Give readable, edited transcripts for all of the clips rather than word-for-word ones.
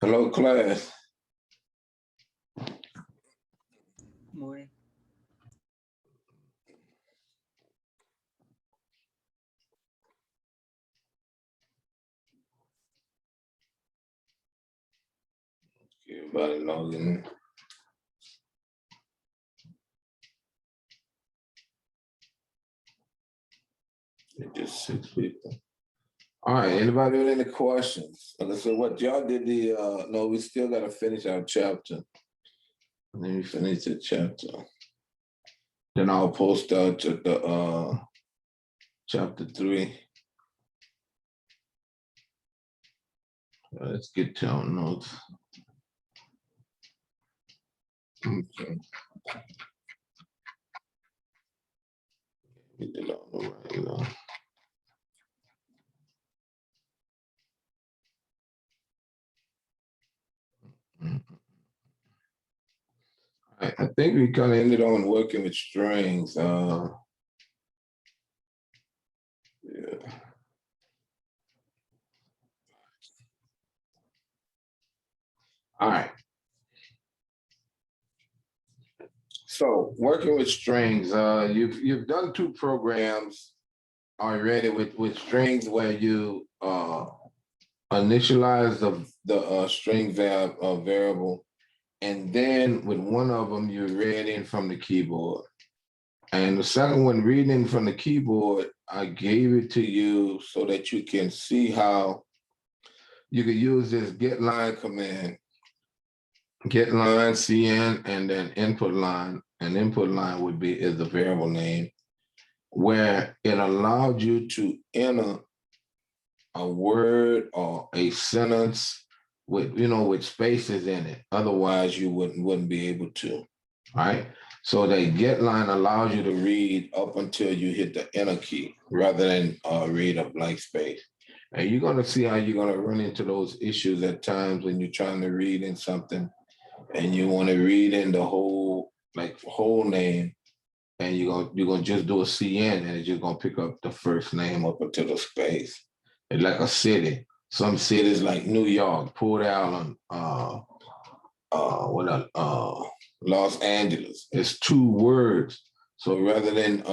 Hello, class. Morning. Everybody logging. Just 6 people. All right, anybody with any questions? So what y'all did no, we still gotta finish our chapter. Let me finish the chapter. Then I'll post out to the chapter 3. Let's get to our notes. Okay. Get it on the right now. I think we kind of ended on working with strings. Yeah. All right. So working with strings, you've done 2 programs already with strings where you initialize the string variable, and then with one of them you read in from the keyboard, and the second one, reading from the keyboard, I gave it to you so that you can see how you could use this get line command. Get line CN and then input line, and input line is the variable name, where it allowed you to enter a word or a sentence with with spaces in it. Otherwise, you wouldn't be able to. Right. So the get line allows you to read up until you hit the enter key, rather than read a blank space. And you're going to see how you're going to run into those issues at times when you're trying to read in something and you want to read in the whole name, and you're gonna just do a CN, and it's just gonna pick up the first name up until the space. It's like a city. Some cities like New York, Port Allen, Los Angeles. It's 2 words. So rather than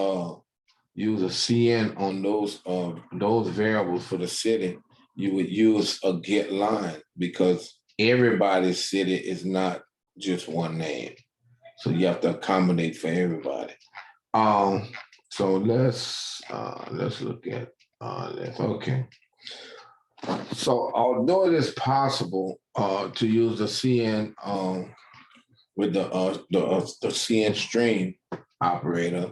use a CN on those variables for the city, you would use a get line, because everybody's city is not just one name. So you have to accommodate for everybody. So let's look at this. Okay. So although it is possible to use the CN with the CN string operator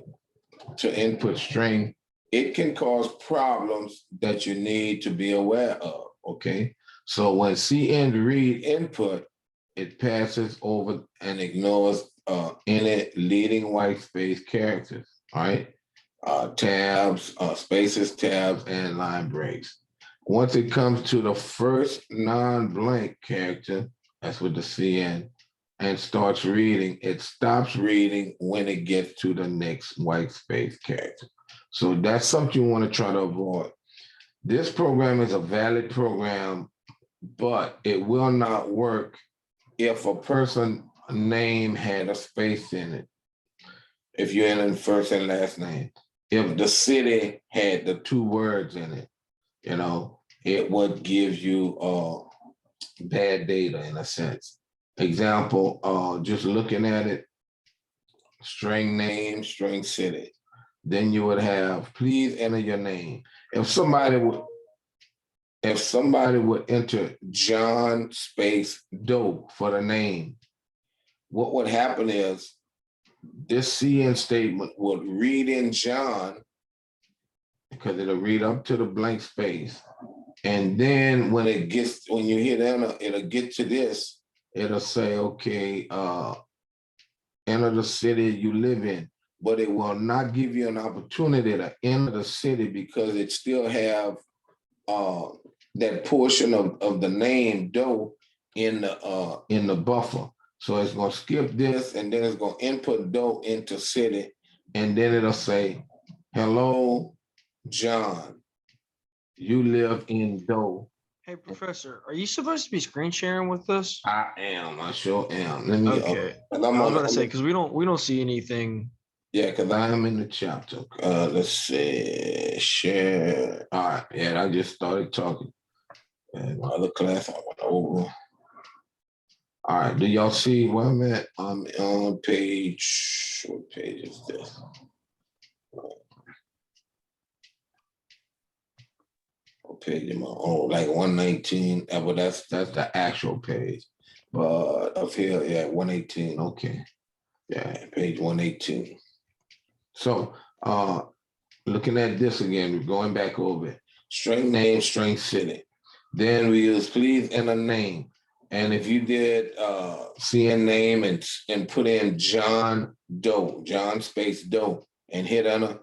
to input string, it can cause problems that you need to be aware of. Okay. So when CN read input, it passes over and ignores any leading white space characters, right? Tabs, spaces, tabs, and line breaks. Once it comes to the first non-blank character, that's with the CN, and starts reading, it stops reading when it gets to the next white space character. So that's something you want to try to avoid. This program is a valid program, but it will not work if a person name had a space in it. If you're in the first and last name, if the city had the 2 words in it, it would give you bad data in a sense. Example, just looking at it, string name, string city. Then you would have, please enter your name. If somebody would enter John space Doe for the name, what would happen is this CN statement would read in John, because it'll read up to the blank space. And then when you hit enter, it'll get to this, it'll say, okay, enter the city you live in, but it will not give you an opportunity to enter the city, because it still have that portion of the name Doe in the buffer. So it's going to skip this, and then it's going to input Doe into city, and then it'll say, hello, John, you live in Doe, Hey, Professor, are you supposed to be screen sharing with us? I am. I sure am. Let me. Okay. 'Cause I'm I was on. about to say because we don't see anything. Yeah, because I am in the chapter. Let's see. Share. All right. Yeah, I just started talking. And my other class, I went over. All right. Do y'all see where I'm at? I'm on page. What page is this? What page am I on? Like 119. Well, that's the actual page. But up here, yeah, 118. Okay. Yeah, page 118. So looking at this again, we're going back over it. String name, string city. Then we use please enter name. And if you did CN name and put in John Doe, John space Doe, and hit enter,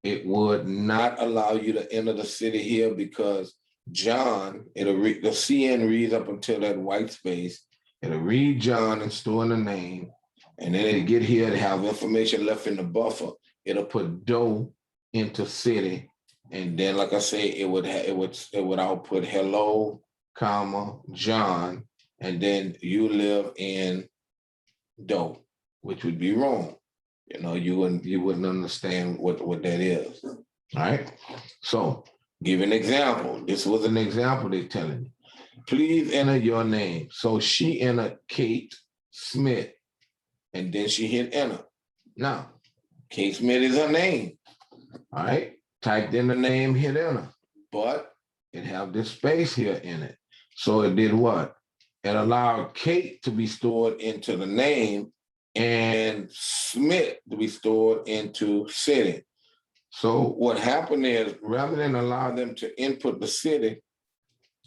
it would not allow you to enter the city here because John, the CN reads up until that white space. It'll read John and store in the name. And then it'll get here to have information left in the buffer. It'll put Doe into city. And then, like I say, it would output hello, comma, John, and then you live in Doe, which would be wrong. You know, you wouldn't understand what that is. All right. So give an example. This was an example they're telling me. Please enter your name. So she entered Kate Smith, and then she hit enter. Now, Kate Smith is her name. All right. Typed in the name, hit enter. But it have this space here in it. So it did what? It allowed Kate to be stored into the name and Smith to be stored into city. So what happened is rather than allow them to input the city,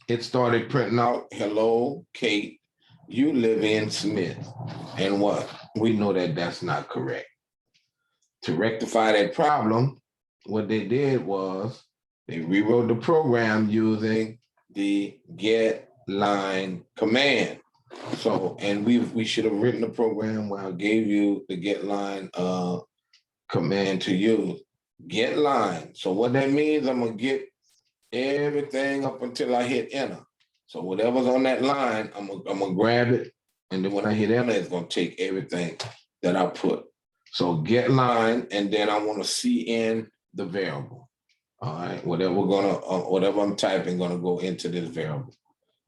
it started printing out, hello, Kate, you live in Smith. And what? We know that that's not correct. To rectify that problem, what they did was they rewrote the program using the get line command. So, and we should have written the program where I gave you the get line command to use. Get line. So what that means, I'm gonna get everything up until I hit enter. So whatever's on that line, I'm gonna grab it, and then when I hit enter, it's gonna take everything that I put. So get line, and then I want to see in the variable. All right, whatever I'm typing, gonna go into this variable.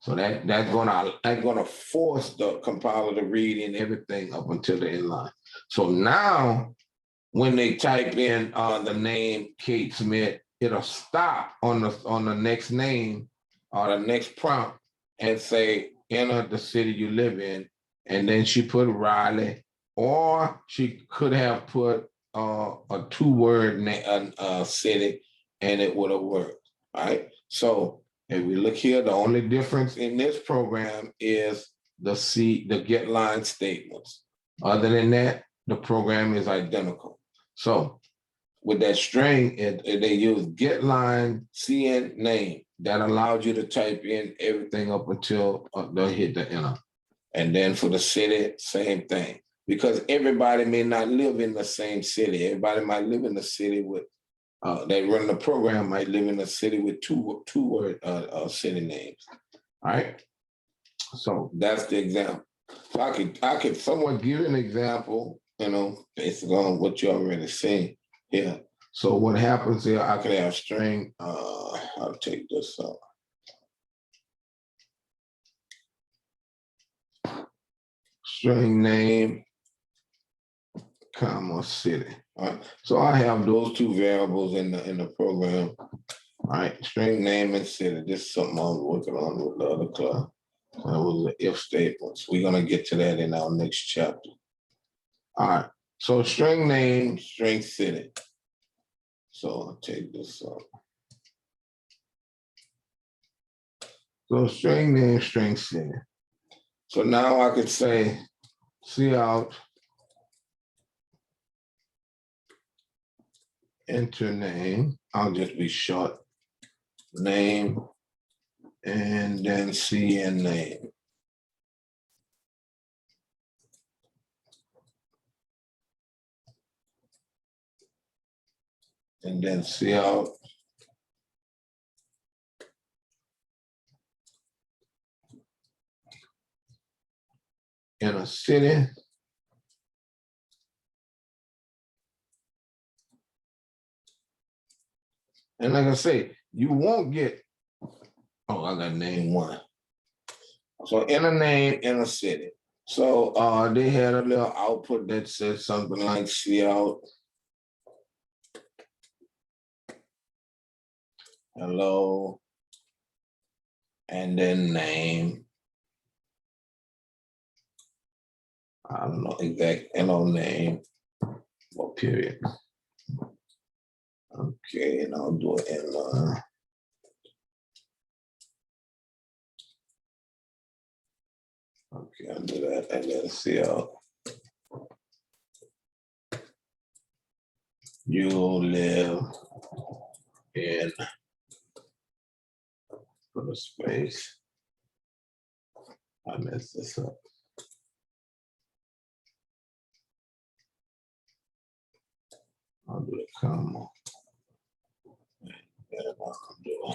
So that's gonna force the compiler to read in everything up until the end line. So now when they type in the name Kate Smith, it'll stop on the next name or the next prompt and say enter the city you live in, and then she put Riley, or she could have put a two-word city, and it would have worked. All right. So if we look here, the only difference in this program is the get line statements. Other than that, the program is identical. So with that string, they use get line CN name that allows you to type in everything up until they hit the enter. And then for the city, same thing. Because everybody may not live in the same city. Everybody might live in the city with they run the program might live in a city with two word city names. All right. So that's the example. So I could somewhat give an example, based on what you already seen here. So what happens here, I could have string, I'll take this up. String name, comma, city. All right. So I have those two variables in the program. All right, string name and city. This is something I'm working on with the other class. That was the if statements. We're gonna get to that in our next chapter. All right. So string name, string city. So I'll take this up. So string name, string city. So now I could say cout enter name. I'll just be short. Name and then CN name. And then cout in a city. And like I say, you won't get, oh, I got name one. So in a name in a city. So they had a little output that said something like see out. Hello. And then name. I don't know exact hello name or period. Okay, and I'll do it in okay, I'll do that and then see out. You live in put a space. I messed this up. I'll do the comma. And I'll do.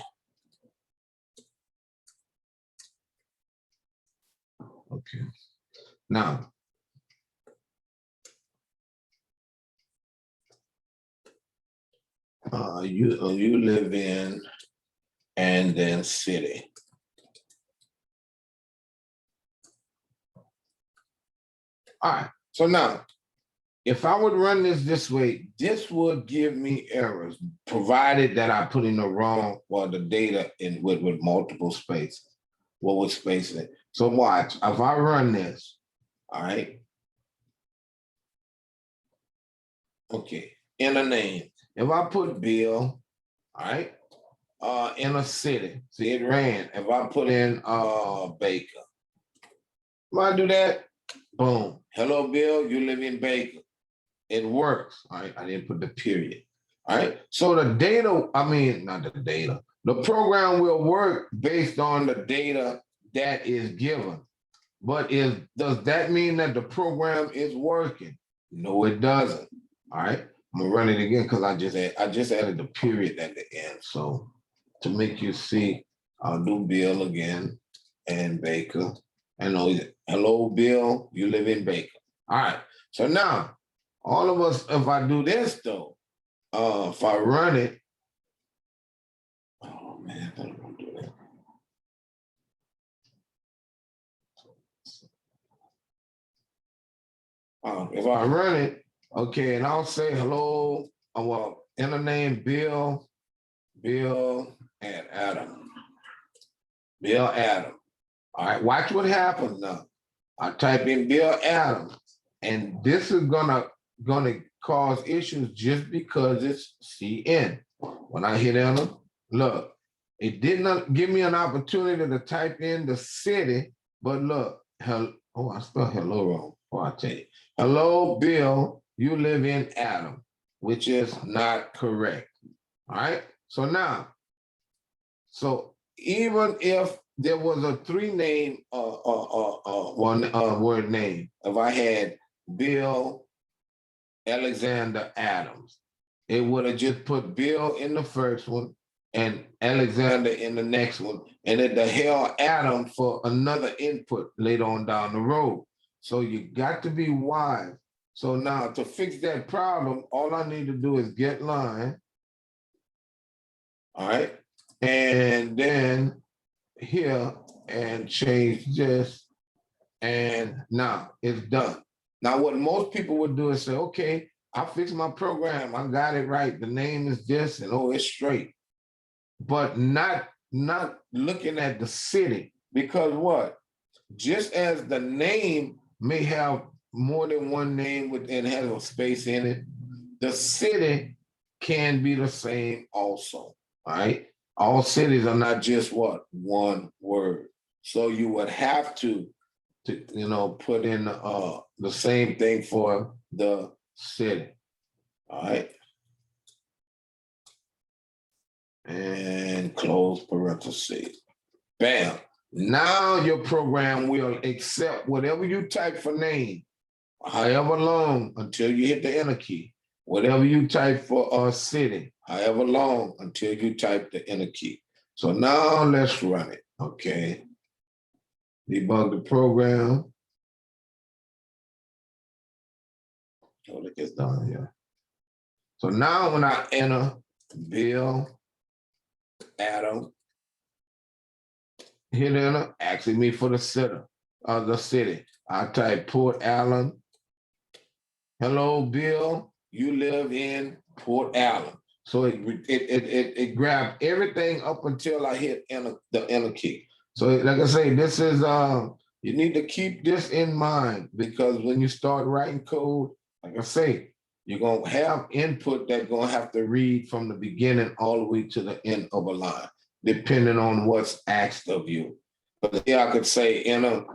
Okay. Now, you live in and then city. All right. So now, if I would run this way, this would give me errors, provided that I put in the wrong or the data in with multiple spaces. What was spacing it? So watch. If I run this, all right. Okay. In a name. If I put Bill, all right, in a city, see it ran. If I put in Baker, if I do that, boom. Hello, Bill, you live in Baker. It works. All right. I didn't put the period. All right. So the data, I mean, not the data, the program will work based on the data that is given. But does that mean that the program is working? No, it doesn't. All right. I'm gonna run it again because I just added the period at the end. So to make you see, I'll do Bill again and Baker. Hello, Bill, you live in Baker. All right. So now, all of us, if I do this though, if I run it, oh man, I don't want to do that. If I run it, okay, and I'll say hello, well, in the name Bill and Adam. Bill Adam. All right, watch what happens now. I type in Bill Adams, and this is gonna cause issues just because it's CN. When I hit enter, look, it did not give me an opportunity to type in the city, but look, I spelled hello wrong. Oh, I tell you, hello, Bill, you live in Adam, which is not correct. All right. So now, so even if there was a three name, one word name, if I had Bill Alexander Adams, it would have just put Bill in the first one and Alexander in the next one, and it the hell Adam for another input later on down the road. So you got to be wise. So now to fix that problem, all I need to do is get line. All right. And then here and change this. And now it's done. Now, what most people would do is say, okay, I fixed my program. I got it right. The name is this and oh, it's straight. But not looking at the city, because what? Just as the name may have more than one name and has a space in it, the city can be the same also. All right. All cities are not just what? One word. So you would have to put in the same thing for the city. All right. And close parentheses. Bam. Now your program will accept whatever you type for name, however long until you hit the enter key. Whatever you type for a city, however long until you type the enter key. So now let's run it. Okay. Debug the program. So it gets done here. So now when I enter Bill, Adam, hit enter, asking me for the city. I type Port Allen. Hello, Bill. You live in Port Allen. So it grabbed everything up until I hit the enter key. So like I say, this is you need to keep this in mind because when you start writing code, like I say, you're gonna have input that's gonna have to read from the beginning all the way to the end of a line, depending on what's asked of you. But here I could say enter,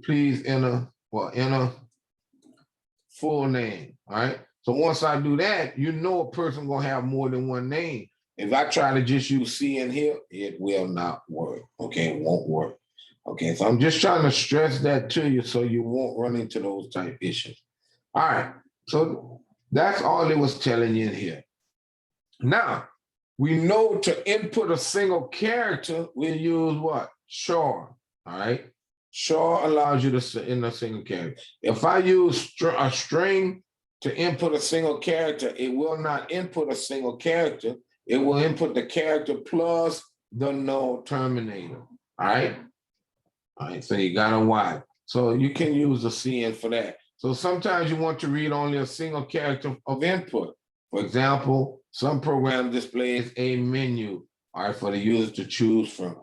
please enter, enter full name. All right. So once I do that, you know a person gonna have more than one name. If I try to just use C in here, it will not work. Okay, it won't work. Okay, so I'm just trying to stress that to you so you won't run into those type issues. All right, so that's all it was telling you in here. Now, we know to input a single character, we use what? Char, all right? Char allows you to in a single character. If I use a string to input a single character, it will not input a single character. It will input the character plus the null terminator, all right? All right, so you got a Y. So you can use a CN for that. So sometimes you want to read only a single character of input. For example, some program displays a menu, all right, for the user to choose from.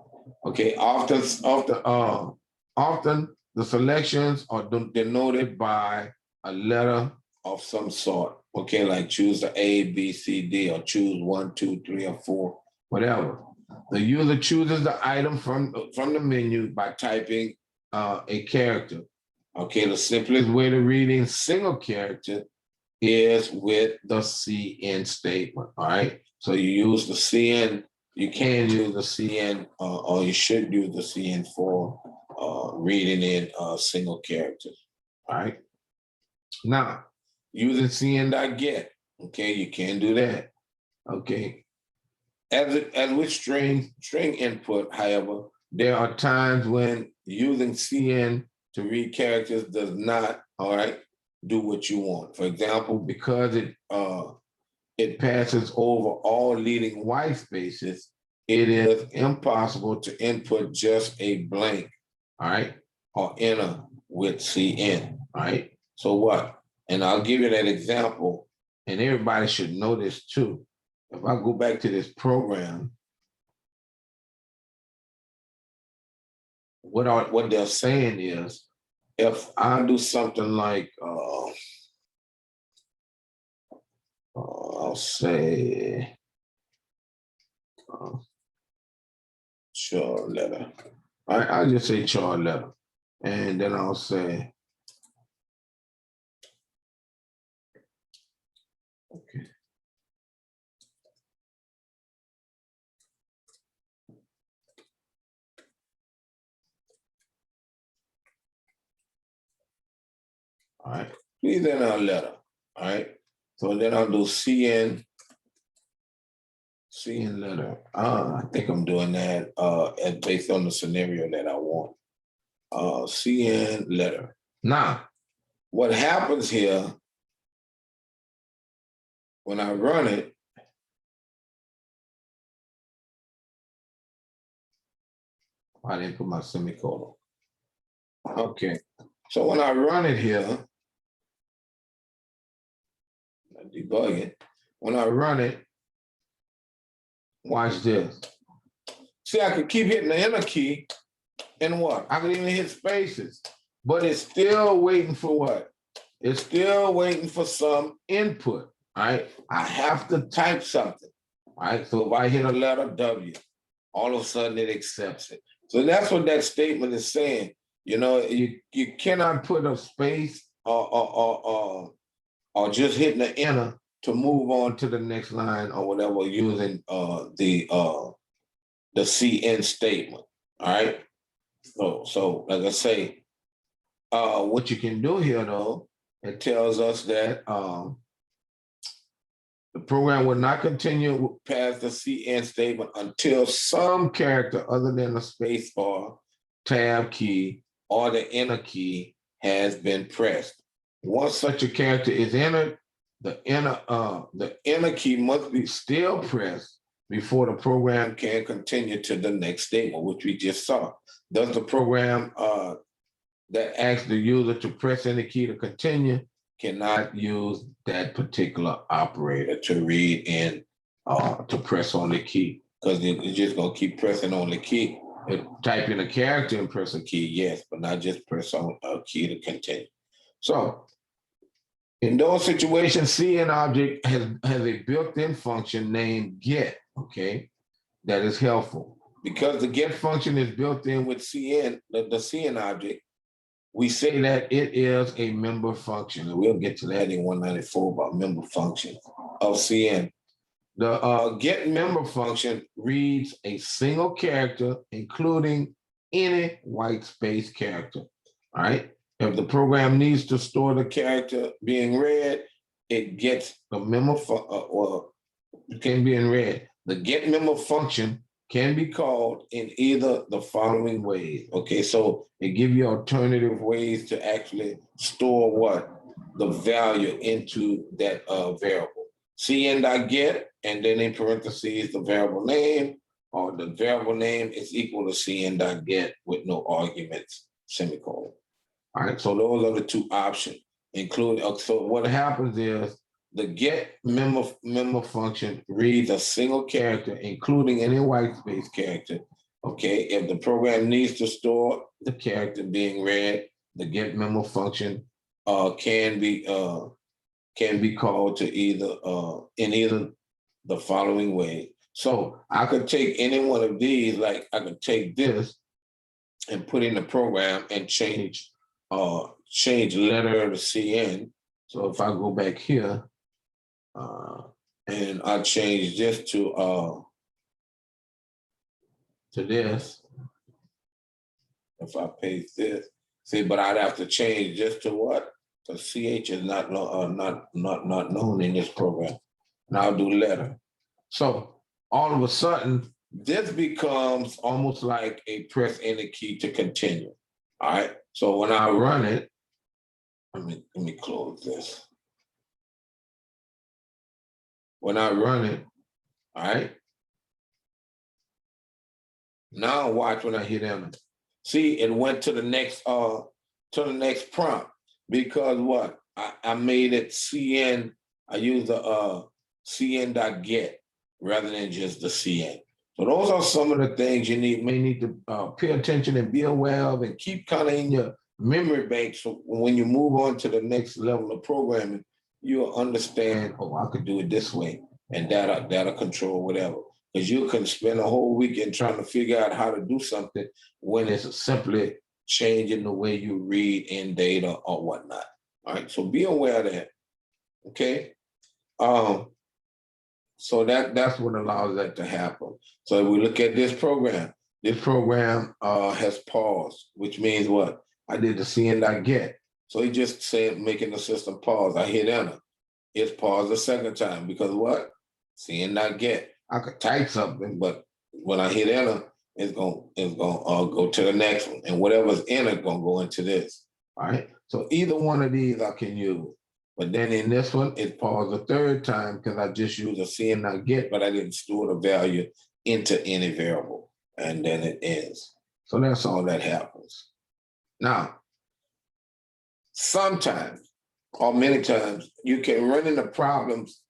Okay, often the selections are denoted by a letter of some sort. Okay, like choose the A, B, C, D, or choose 1, 2, 3, or 4, whatever. The user chooses the item from the menu by typing a character. Okay, the simplest way to reading single character is with the CN statement. All right, so you use the CN. You can use the CN, or you should use the CN for reading in single characters. All right. Now, using CN.get. Okay, you can do that. Okay. As with string input, however, there are times when using CN to read characters does not, all right, do what you want. For example, because it passes over all leading white spaces, it is impossible to input just a blank, all right, or enter with CN, all right? So what? And I'll give you that example, and everybody should know this too. If I go back to this program, what they're saying is, if I do something like, I'll say, char letter. I'll just say char letter, and then I'll say, okay. All right, please enter a letter. All right, so then I'll do CN letter. I think I'm doing that based on the scenario that I want. CN letter. Now, what happens here when I run it, I didn't put my semicolon. Okay, so when I run it here, I debug it. When I run it, watch this. See, I can keep hitting the enter key, and what? I can even hit spaces, but it's still waiting for what? It's still waiting for some input, all right? I have to type something, all right? So if I hit a letter W, all of a sudden it accepts it. So that's what that statement is saying. You know, you cannot put a space or just hitting the enter to move on to the next line or whatever using the CN statement. All right. So like I say, what you can do here though, it tells us that the program will not continue past the CN statement until some character other than the space bar, tab key, or the enter key has been pressed. Once such a character is entered, the enter key must be still pressed before the program can continue to the next statement, which we just saw. Does the program that asks the user to press any key to continue cannot use that particular operator to read in to press on the key, because it's just gonna keep pressing on the key. Type in a character and press a key, yes, but not just press on a key to continue. So in those situations, CN object has a built-in function named get, okay, that is helpful. Because the get function is built in with CN, the CN object, we say that it is a member function, and we'll get to that in 194 about member function of CN. The get member function reads a single character, including any white space character. All right. If the program needs to store the character being read, it gets the member or it can be in read. The get member function can be called in either the following ways. Okay, so it gives you alternative ways to actually store what? The value into that variable. CN.get, and then in parentheses, the variable name, or the variable name is equal to CN.get with no arguments, semicolon. All right, so those are the two options, including, so what happens is the get member function reads a single character, including any white space character. Okay, if the program needs to store the character being read, the get member function can be called to either in either the following way. So I could take any one of these, like I could take this and put in the program and change letter to CN. So if I go back here and I change this to this, if I paste this, see, but I'd have to change this to what? Because CH is not known in this program. And I'll do letter. So all of a sudden, this becomes almost like a press enter key to continue. All right. So when I run it, let me close this. When I run it, all right. Now watch when I hit enter. See, it went to the next prompt, because what? I made it CN, I used the CN.get rather than just the CN. So those are some of the things you may need to pay attention and be aware of and keep kind of in your memory bank, so when you move on to the next level of programming, you'll understand, oh, I could do it this way, and that'll control whatever. Because you can spend a whole weekend trying to figure out how to do something when it's simply changing the way you read in data or whatnot. All right, so be aware of that. Okay. So that's what allows that to happen. So if we look at this program has paused, which means what? I did the CN.get. So he just said making the system pause. I hit enter. It's paused the second time because what? CN.get. I could type something, but when I hit enter, it's gonna go to the next one, and whatever's in it gonna go into this. All right. So either one of these I can use. But then in this one, it paused the third time because I just used a CN.get, but I didn't store the value into any variable. And then it ends. So that's all that happens. Now, sometimes, or many times, you can run into problems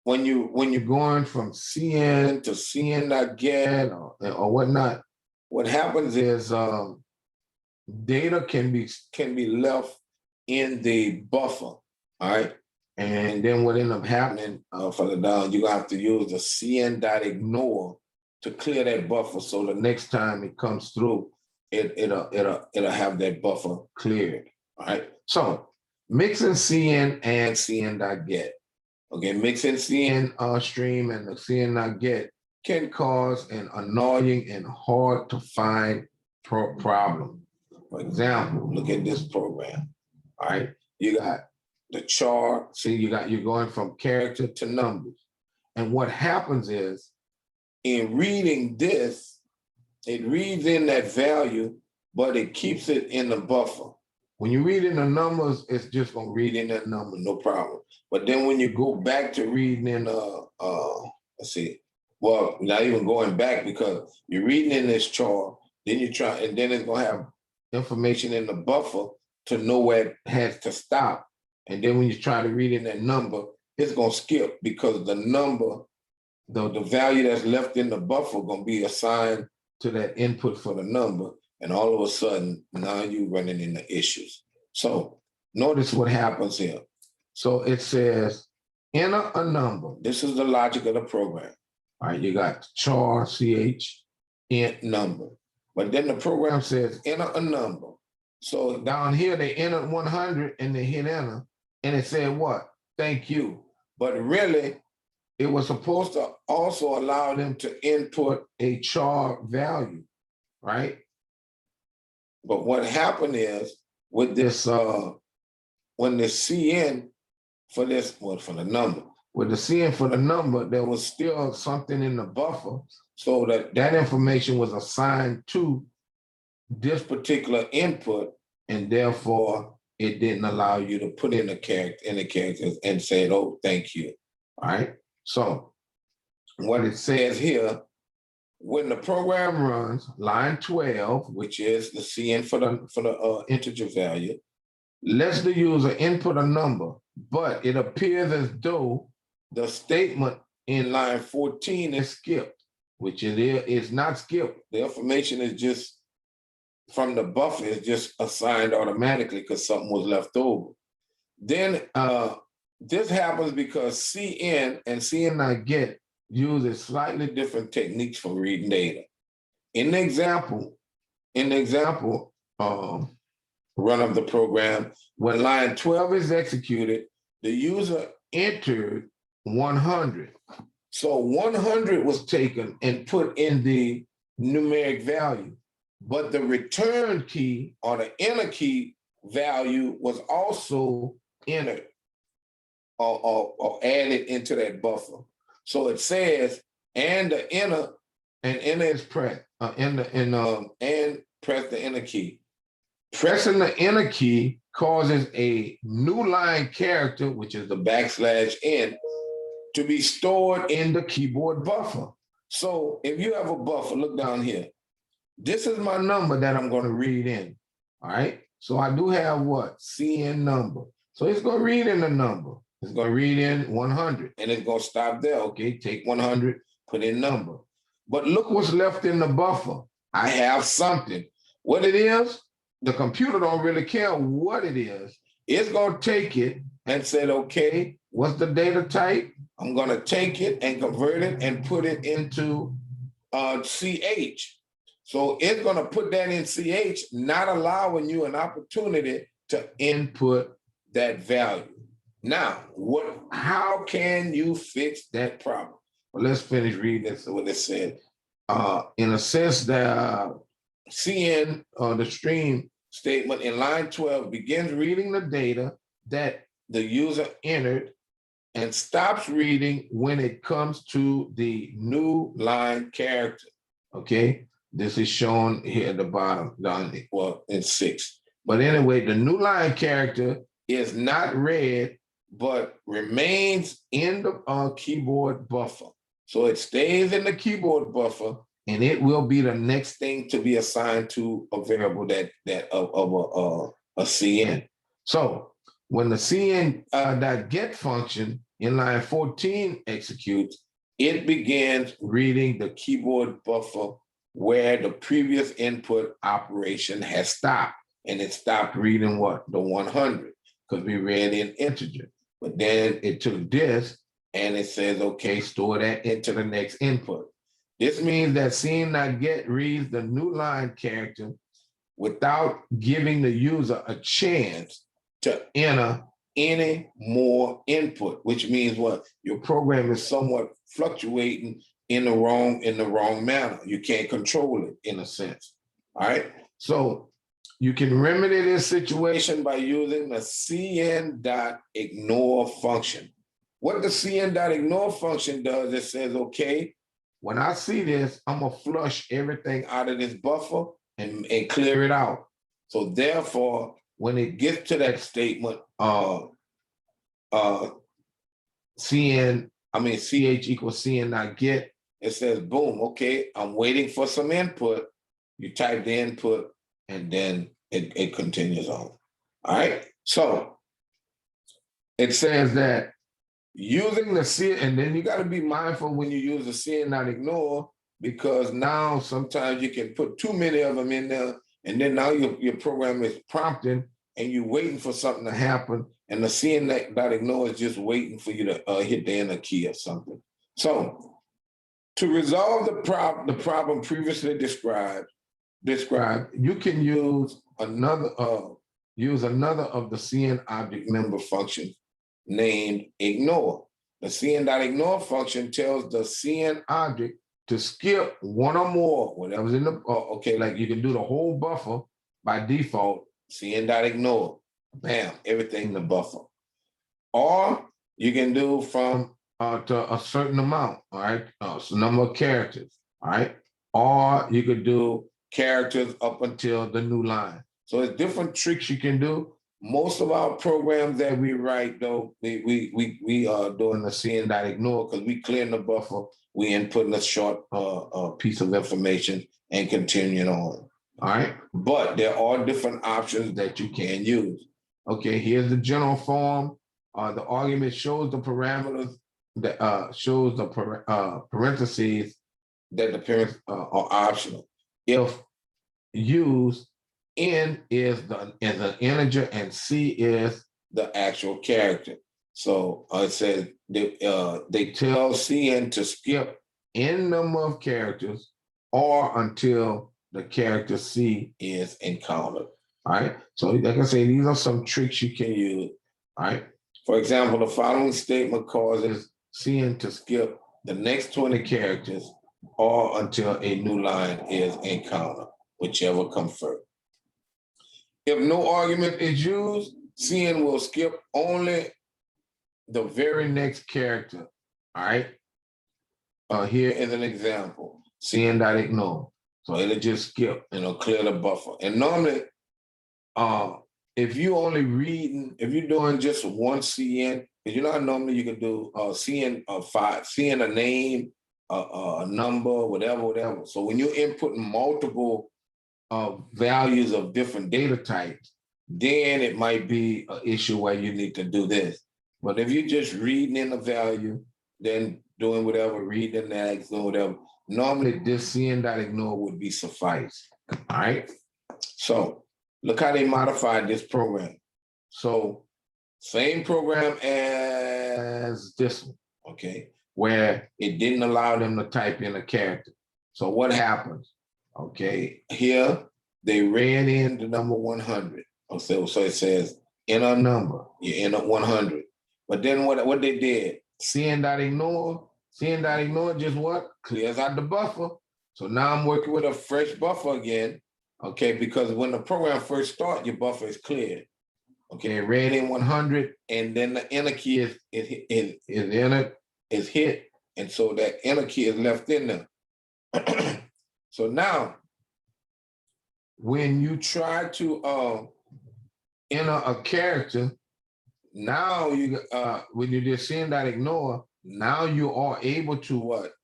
when you're going from CN to CN.get or whatnot. What happens is data can be left in the buffer, all right? And then what ends up happening further down, you're gonna have to use the CN.ignore to clear that buffer, so the next time it comes through, it'll have that buffer cleared, all right? So mixing CN and CN.get. Okay, mixing CN stream and the CN.get can cause an annoying and hard to find problem. For example, look at this program. All right, you got the char. See, you're going from character to numbers, and what happens is, in reading this, it reads in that value, but it keeps it in the buffer. when you read in the numbers, it's just gonna read in that number, no problem. But then when you go back to reading in let's see, well, not even going back because you're reading in this chart, then you try, and then it's gonna have information in the buffer to know where it has to stop. And then when you try to read in that number, it's gonna skip because the number, the value that's left in the buffer gonna be assigned to that input for the number. And all of a sudden, now you're running into issues. So notice what happens here. So it says, enter a number. This is the logic of the program. All right, you got char, ch, int number. But then the program says, enter a number. So down here, they entered 100 and they hit enter. And it said what? Thank you. But really, it was supposed to also allow them to input a char value, right? But what happened is with this, when the CN for this, well, for the number, with the CN for the number, there was still something in the buffer so that that information was assigned to this particular input, and therefore it didn't allow you to put in the characters and say, oh, thank you. All right. So what it says here, when the program runs line 12, which is the CN for the integer value, lets the user input a number, but it appears as though the statement in line 14 is skipped, which it is not skipped. The information is just from the buffer, is just assigned automatically because something was left over. Then this happens because CN and CN.get uses slightly different techniques for reading data. In the example, run of the program, when line 12 is executed, the user entered 100. So 100 was taken and put in the numeric value, but the return key or the enter key value was also entered or added into that buffer. So it says, and the enter, and enter is pressed, and press the enter key. Pressing the enter key causes a new line character, which is the \n, to be stored in the keyboard buffer. So if you have a buffer, look down here. This is my number that I'm going to read in. All right. So I do have what? CN number. So it's going to read in the number. It's going to read in 100 and it's going to stop there. Okay. Take 100, put in number. But look what's left in the buffer. I have something. What it is, the computer don't really care what it is. It's going to take it and said, okay, what's the data type? I'm going to take it and convert it and put it into CH. So it's going to put that in CH, not allowing you an opportunity to input that value. Now, how can you fix that problem? Well, let's finish reading this, what it said. In a sense, the CN, the stream statement in line 12 begins reading the data that the user entered and stops reading when it comes to the new line character. Okay, this is shown here at the bottom, down, well, in 6. But anyway, the new line character is not read, but remains in the keyboard buffer. So it stays in the keyboard buffer, and it will be the next thing to be assigned to a variable that of a CN. So when the CN.get function in line 14 executes, it begins reading the keyboard buffer where the previous input operation has stopped, and it stopped reading what? The 100, because we read in integer. But then it took this and it says, okay, store that into the next input. This means that CN.get reads the new line character without giving the user a chance to enter any more input, which means what? Your program is somewhat fluctuating in the wrong manner. You can't control it in a sense. All right. So you can remedy this situation by using the CN.ignore function. What the CN.ignore function does, it says, okay, when I see this, I'm gonna flush everything out of this buffer and clear it out. So therefore, when it gets to that statement, CH equals CN not get, it says, boom, okay, I'm waiting for some input. You type the input and then it continues on. All right, so it says that using the CN, and then you got to be mindful when you use the CN not ignore, because now sometimes you can put too many of them in there, and then now your program is prompting and you're waiting for something to happen, and the CN not ignore is just waiting for you to hit the enter key or something. So to resolve the problem previously described, you can use another of the CN object member functions named ignore. The CN.ignore function tells the CN object to skip one or more, whatever's in the, okay, like you can do the whole buffer by default, CN.ignore, bam, everything in the buffer. Or you can do from to a certain amount, all right, so number of characters, all right? Or you could do characters up until the new line. So it's different tricks you can do. Most of our programs that we write, though, we are doing the CN.ignore because we clearing the buffer, we inputting a short piece of information and continuing on. All right, but there are different options that you can use. Okay, here's the general form. The argument shows the parameters that shows the parentheses that the parents are optional. If used, N is an integer and C is the actual character. So it says they tell CN to skip N number of characters or until the character C is encountered. All right. So like I say, these are some tricks you can use. All right. For example, the following statement causes CN to skip the next 20 characters or until a new line is encountered, whichever comes first. If no argument is used, CN will skip only the very next character. All right. Here is an example: CN.ignore. So it'll just skip and it'll clear the buffer. And normally, if you only reading, if you're doing just one CN, because you know how normally you can do CN 5, CN a name, a number, whatever. So when you're inputting multiple values of different data types, then it might be an issue where you need to do this. But if you're just reading in a value, then doing whatever, reading the next, doing whatever, normally this CN.ignore would be suffice. All right. So look how they modified this program. So same program as this one, okay, where it didn't allow them to type in a character. So what happens? Okay, here they ran in the number 100. So it says enter a number, you enter 100. But then what they did, CN.ignore just what? Clears out the buffer. So now I'm working with a fresh buffer again, okay, because when the program first starts, your buffer is cleared. Okay, it ran in 100, and then the enter key is hit, and so that enter key is left in there. So now, when you try to enter a character, now you when you just CN.ignore, now you are able to what?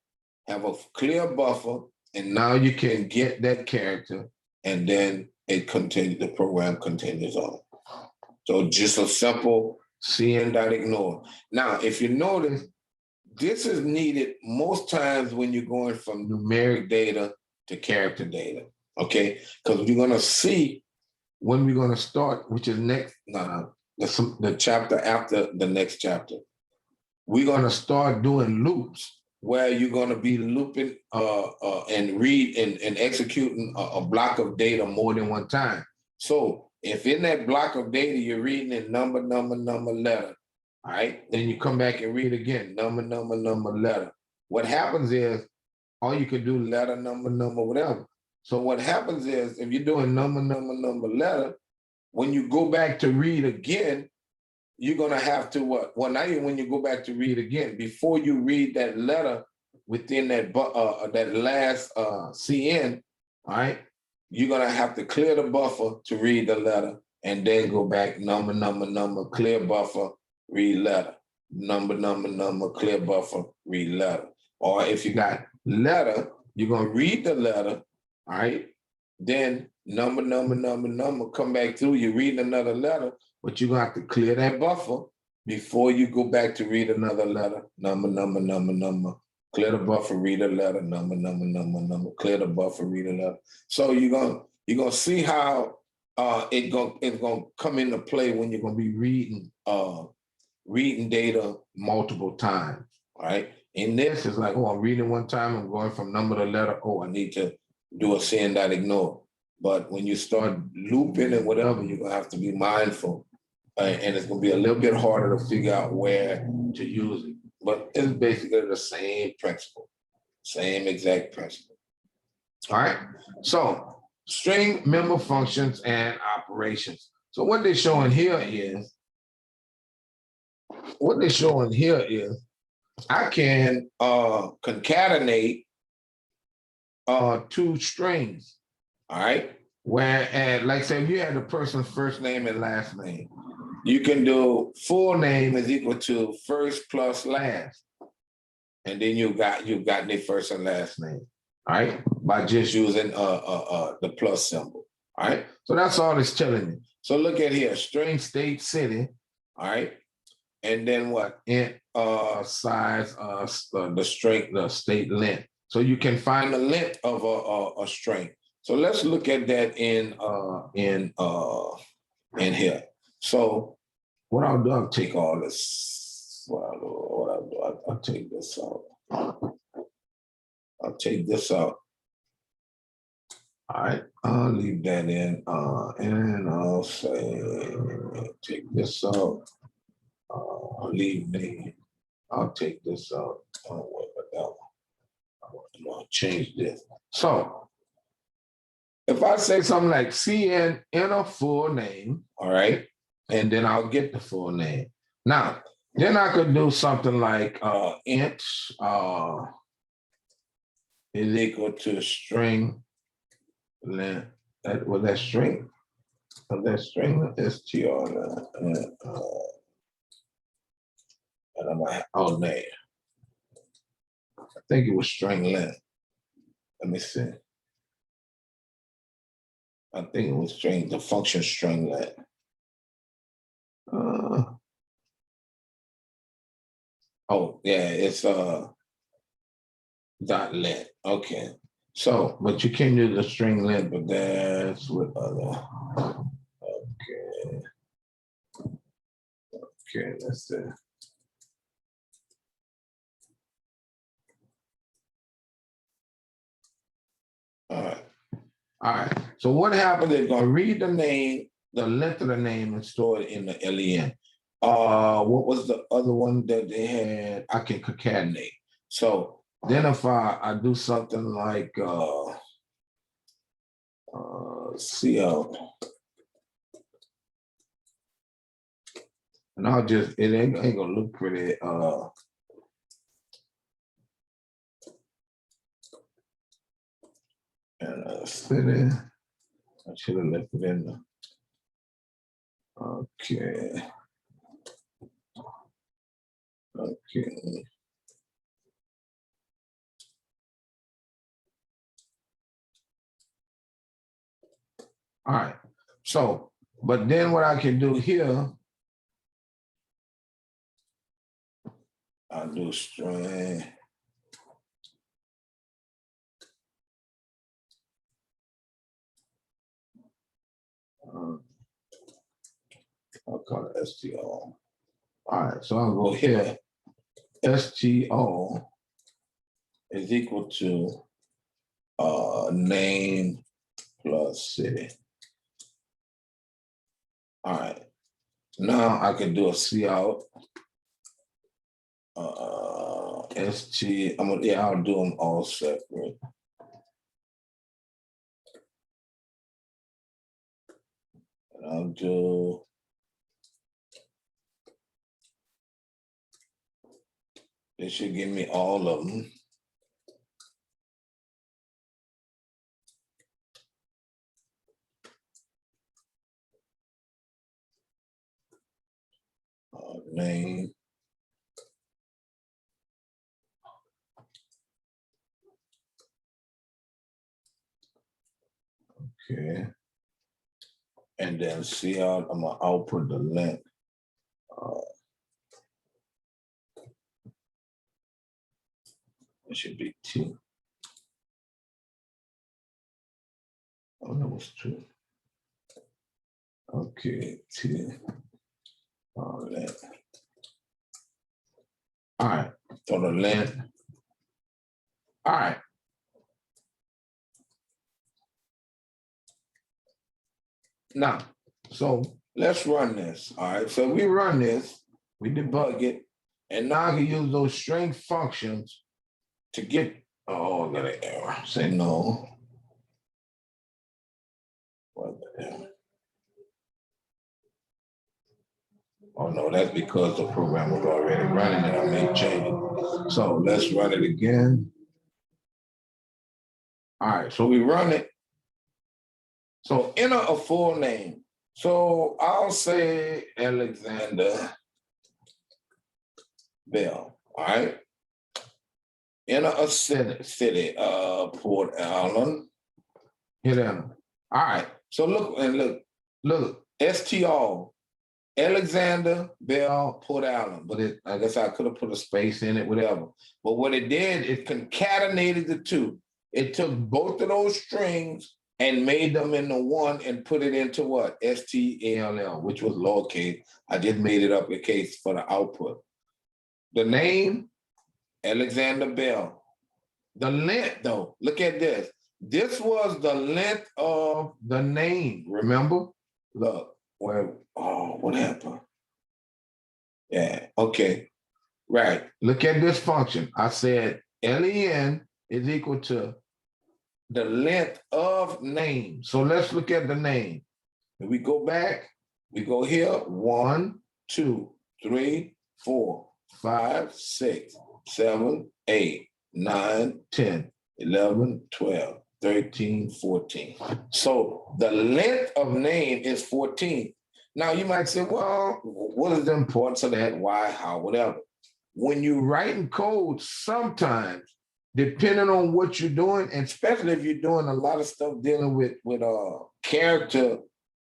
Have a clear buffer, and now you can get that character, and then the program continues on. So just a simple CN.ignore. Now, if you notice, this is needed most times when you're going from numeric data to character data, okay? Because you're gonna see when we're gonna start, which is next, the chapter after the next chapter. We're gonna start doing loops where you're gonna be looping and read and executing a block of data more than one time. So if in that block of data you're reading in number, letter, all right, then you come back and read again, number, letter. What happens is, all you could do letter, number, whatever. So what happens is, if you're doing number, letter, when you go back to read again, you're gonna have to what? Well, now when you go back to read again, before you read that letter within that last CN, all right, you're gonna have to clear the buffer to read the letter, and then go back number, clear buffer, read letter, number, clear buffer, read letter. Or if you got letter, you're gonna read the letter, all right? Then number, come back through, you're reading another letter, but you're gonna have to clear that buffer before you go back to read another letter, number, clear the buffer, read a letter, number, clear the buffer, read a letter. So you're gonna see how it's gonna come into play when you're gonna be reading data multiple times, right? In this, it's like, oh, I'm reading one time, I'm going from number to letter. Oh, I need to do a send that ignore. But when you start looping and whatever, you're gonna have to be mindful, and it's gonna be a little bit harder to figure out where to use it. But it's basically the same principle, same exact principle. All right. So string member functions and operations. So what they're showing here is I can concatenate two strings. All right. Where, like say, if you had the person's first name and last name, you can do full name is equal to first plus last. And then you've got their first and last name. All right. By just using the plus symbol. All right. So that's all it's telling you. So look at here, string, state, city. All right. And then what? Int size, the string, the state length. So you can find the length of a string. So let's look at that in here. So what I'll do, I'll take all this. I'll take this out. I'll take this out. All right, I'll leave that in, and I'll say take this out. I'll leave me. I'll take this out. I'm gonna change this. So if I say something like CN in a full name, all right, and then I'll get the full name. Now, then I could do something like int is equal to string length. That string str and I'm like, oh name. I think it was string length. Let me see. I think it was the function string length. Oh yeah, it's dot length. Okay. So, but you can use the string length, but that's with other. Okay. Okay, let's see. All right. All right. So what happens is going to read the name, the length of the name, and store it in the LEN. What was the other one that they had? I can concatenate. So then if I do something like CL, and I'll just, it ain't gonna look pretty. And city, I should have left it in the, okay. Okay. All right. So, but then what I can do here, I'll do string. I'll call it STO. All right. So I'll go here. STO is equal to name plus city. All right. Now I can do a cout. I'll do them all separate. And I'll do it should give me all of them. name. Okay. And then see out, I'm gonna output the length. It should be 2. Oh, that was 2. Okay, 2. All that. All right, so the length. All right. Now, so let's run this. All right, so we run this, we debug it, and now I can use those string functions to get, oh, I got an error. Say no. What the hell? Oh no, that's because the program was already running and I made changes. So let's run it again. All right, so we run it. So enter a full name. So I'll say Alexander Bell, all right? Enter a city, Port Allen. Hit enter. All right, so look, STR, Alexander Bell Port Allen, but I guess I could have put a space in it, whatever. But what it did, it concatenated the two. It took both of those strings and made them into one and put it into what? STALL, which was lowercase. I just made it up in case for the output. The name, Alexander Bell. The length, though, look at this. This was the length of the name, remember? Look, what happened? Yeah, okay, right. Look at this function. I said len is equal to the length of name. So let's look at the name. If we go back, we go here, 1, 2, 3, 4, 5, 6, 7, 8, 9, 10, 11, 12, 13, 14. So the length of name is 14. Now you might say, well, what is the importance of that? Why, how, whatever. When you write in code, sometimes, depending on what you're doing, and especially if you're doing a lot of stuff dealing with character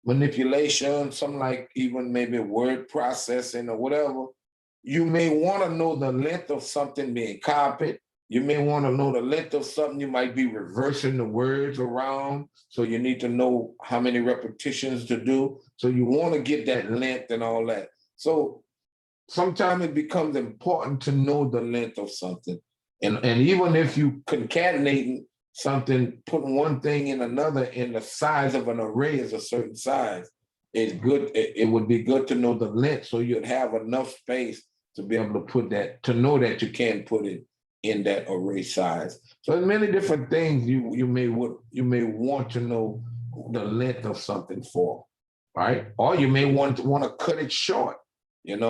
manipulation, something like even maybe word processing or whatever, you may want to know the length of something being copied. You may want to know the length of something. You might be reversing the words around. So you need to know how many repetitions to do. So you want to get that length and all that. So sometimes it becomes important to know the length of something. And even if you concatenating something, putting one thing in another, in the size of an array is a certain size, it's good. It would be good to know the length so you'd have enough space to be able to put that, to know that you can put it in that array size. So there's many different things you may want to know the length of something for, right? Or you may want to cut it short, and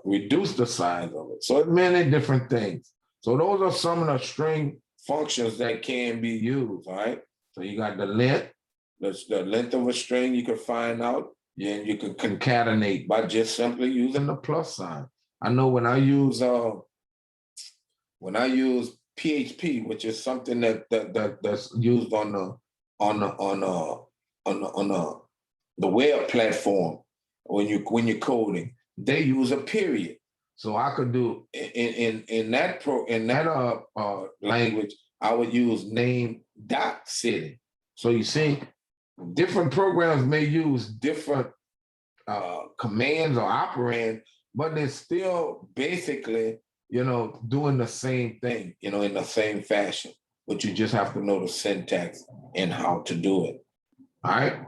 reduce the size of it. So many different things. So those are some of the string functions that can be used, all right? So you got the length, the length of a string you can find out, and you can concatenate by just simply using the plus sign. I know when I use PHP, which is something that's used on the web platform, when you're coding, they use a period. So I could do in that language, I would use name dot city. So you see, different programs may use different commands or operands, but they're still basically, doing the same thing, in the same fashion. But you just have to know the syntax and how to do it. All right.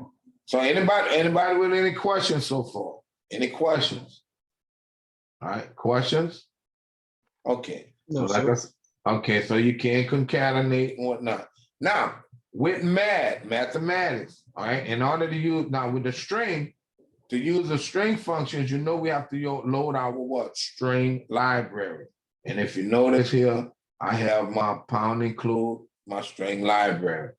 So anybody with any questions so far? Any questions? All right, questions? Okay. No, so like sir. I said, okay, so you can concatenate and whatnot. Now, with mathematics, all right, in order to use, now with the string, to use the string functions, we have to load our what? String library. And if you notice here, I have my pound include, my string library.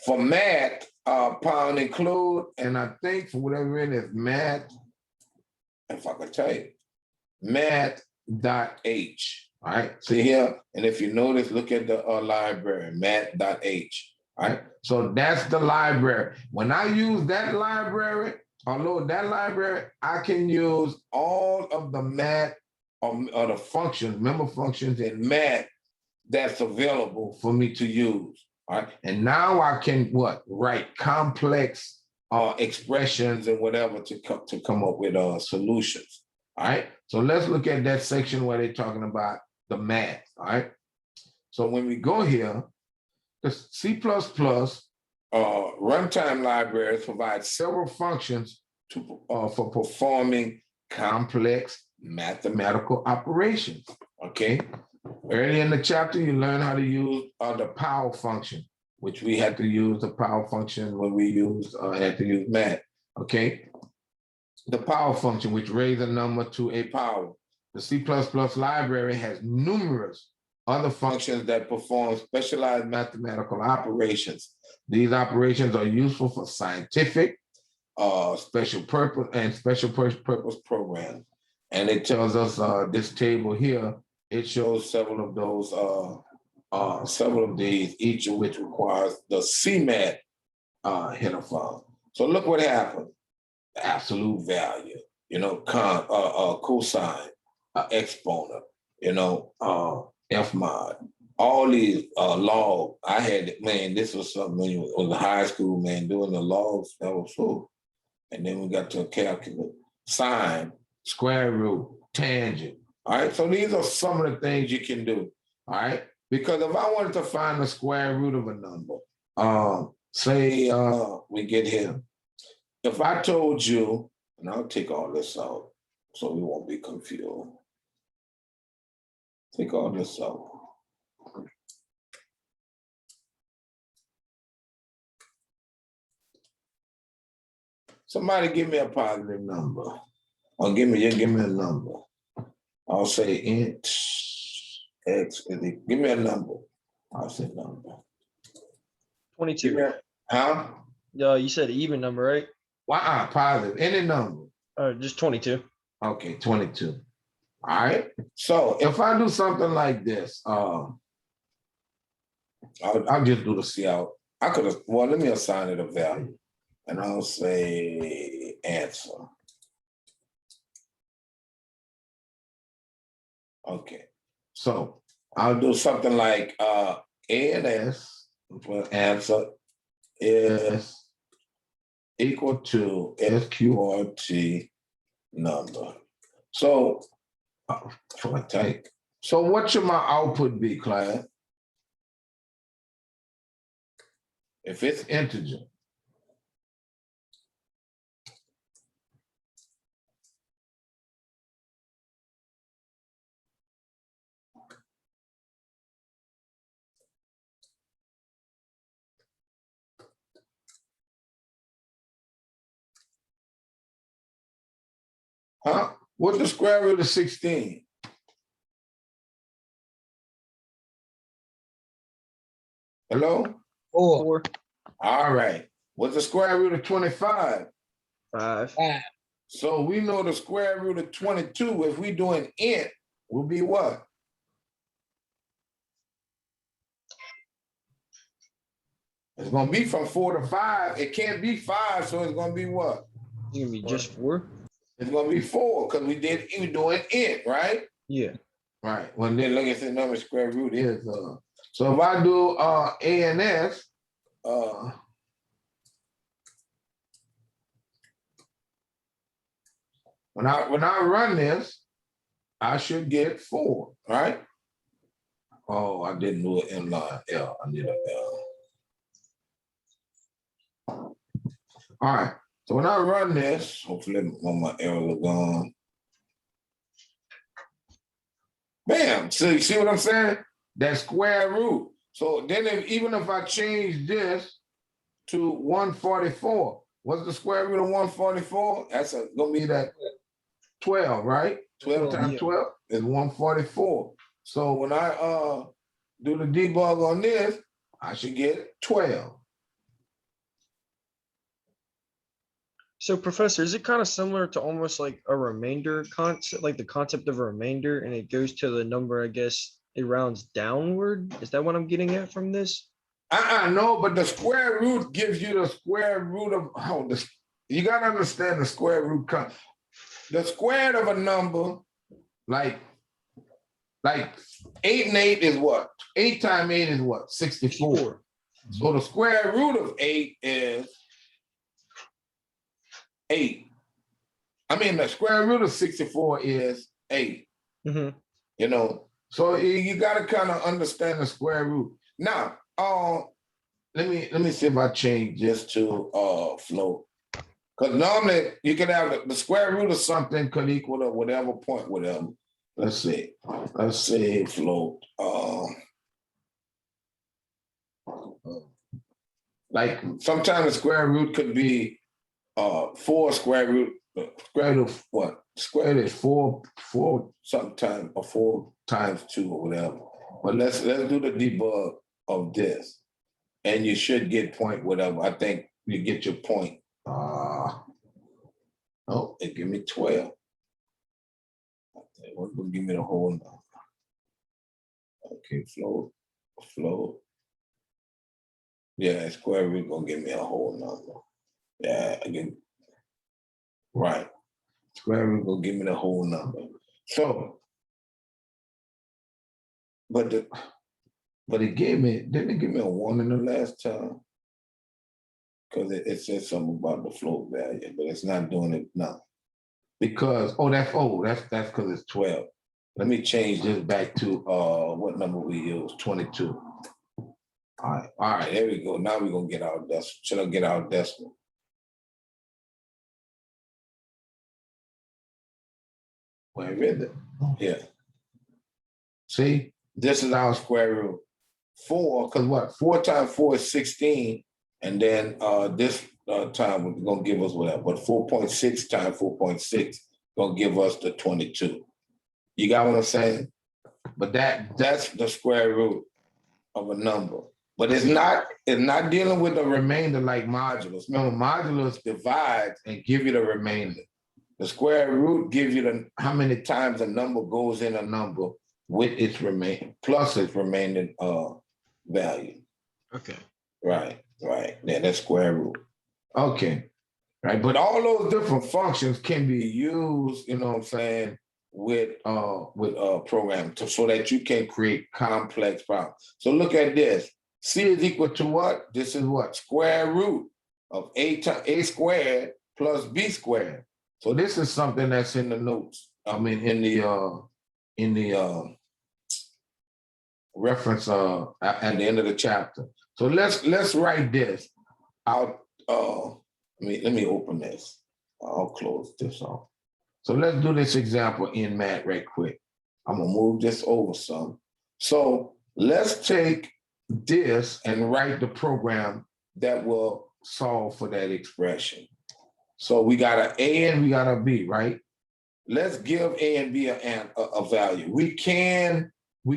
For math, pound include, and I think for whatever it is, math if I could tell you, math.h. All right, see here, and if you notice, look at the library, math.h. All right, so that's the library. When I use that library, I can use all of the math or the functions, member functions in math that's available for me to use. All right, and now I can write complex expressions and whatever to come up with solutions. All right, so let's look at that section where they're talking about the math. All right, so when we go here, the C++ runtime libraries provide several functions for performing complex mathematical operations. Okay, early in the chapter, you learn how to use the power function, which we had to use the power function when we had to use math. Okay, the power function, which raises a number to a power. The C++ library has numerous other functions that perform specialized mathematical operations. These operations are useful for scientific, special purpose programs. And it tells us this table here, it shows several of those, several of these, each of which requires the CMAT header file. So look what happened. Absolute value, cosine, exponent, F mod, all these log. I had, man, this was something when you was in high school, man, doing the logs, that was so. And then we got to a calculus, sine, square root, tangent. All right, so these are some of the things you can do. All right, because if I wanted to find the square root of a number, say we get here. If I told you, and I'll take all this out so we won't be confused. Take all this out. Somebody give me a positive number, or give me a number. I'll say int x. Give me a number. I'll say number. 22. Huh? You said even number, right? Positive. Any number. Just 22. Okay, 22. All right. So if I do something like this, I'll just do the C out. I could have. Well, let me assign it a value, and I'll say answer. Okay. So I'll do something like ANS for answer is equal to SQRT number. So for a type. So what should my output be, class? If it's integer. Huh? What's the square root of 16? Hello? 4. All right. What's the square root of 25? 5. So we know the square root of 22, if we doing int, will be what? It's going to be from 4 to 5. It can't be 5, so it's going to be what? It's going to be just 4? It's going to be 4 because we doing int, right? Yeah. Right. Well, then look at the number square root is. So if I do ANS, when I run this, I should get 4, right? Oh, I didn't do an inline L. I need an L. All right. So when I run this, hopefully when my errors are gone. Bam. So you see what I'm saying? That square root. So then even if I change this to 144, what's the square root of 144? That's gonna be that 12, right? 12 times 12 is 144. So when I do the debug on this, I should get 12. So Professor, is it kind of similar to almost like a remainder concept, like the concept of a remainder, and it goes to the number, I guess it rounds downward? Is that what I'm getting at from this? No, but the square root gives you the square root of you gotta understand the square root. The square of a number, like 8 and 8 is what? 8 times 8 is what? 64. 4. So the square root of 8 is 8. I mean, the square root of 64 is 8. Mm-hmm. You know, so you got to kind of understand the square root. Now, let me see if I change this to float. Because normally you can have the square root of something could equal to whatever point, whatever. Let's see. Let's say float. Like sometimes the square root could be 4 square root. Square root of what? Square root is 4 sometimes or 4 times 2 or whatever. But let's do the debug of this, and you should get point whatever. I think you get your point. Oh, it give me 12. What will give me the whole number? Okay, float. Yeah, square root gonna give me a whole number. Yeah, again. Right. Square root gonna give me the whole number. So, but it gave me, didn't it give me a 1 in the last time? Because it said something about the float value, but it's not doing it now. Because that's because it's 12. Let me change this back to what number we use, 22. All right, there we go. Now we're gonna get our decimal. Should I get our decimal? Where is it? Yeah. See, this is our square root. 4, because what? 4 times 4 is 16. And then this time we're gonna give us whatever, but 4.6 times 4.6 gonna give us the 22. You got what I'm saying? But that's the square root of a number. But it's not dealing with the remainder like modulus. Remember, modulus divides and give you the remainder. The square root gives you how many times a number goes in a number with its remaining plus its remaining value. Okay. Right. Yeah, that's square root. Okay. Right. But all those different functions can be used, you know what I'm saying, with programs so that you can create complex problems. So look at this. C is equal to what? This is what? Square root of a squared plus b squared. So this is something that's in the notes. I mean, in the reference at the end of the chapter. So let's write this out. Let me open this. I'll close this off. So let's do this example in math right quick. I'm gonna move this over some. So let's take this and write the program that will solve for that expression. So we got an A and we got a B, right? Let's give A and B a value. We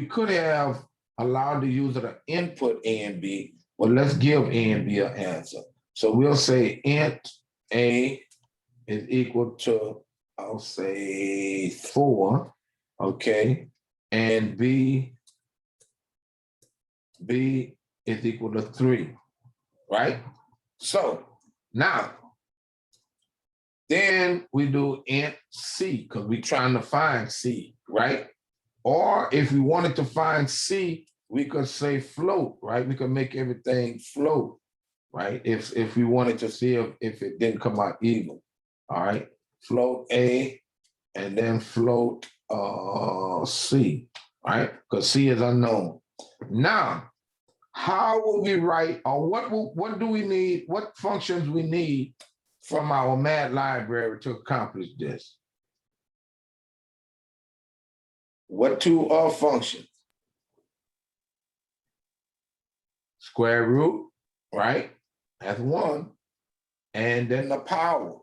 could have allowed the user to input A and B, but let's give A and B an answer. So we'll say int A is equal to, I'll say 4, okay? And B is equal to 3, right? So now, then we do int C, because we're trying to find C, right? Or if we wanted to find C, we could say float, right? We could make everything float, right? If we wanted to see if it didn't come out even, all right? Float A and then float C, right? Because C is unknown. Now, how will we write, or what do we need, what functions we need from our math library to accomplish this? What two functions? Square root, right? That's one. And then the power,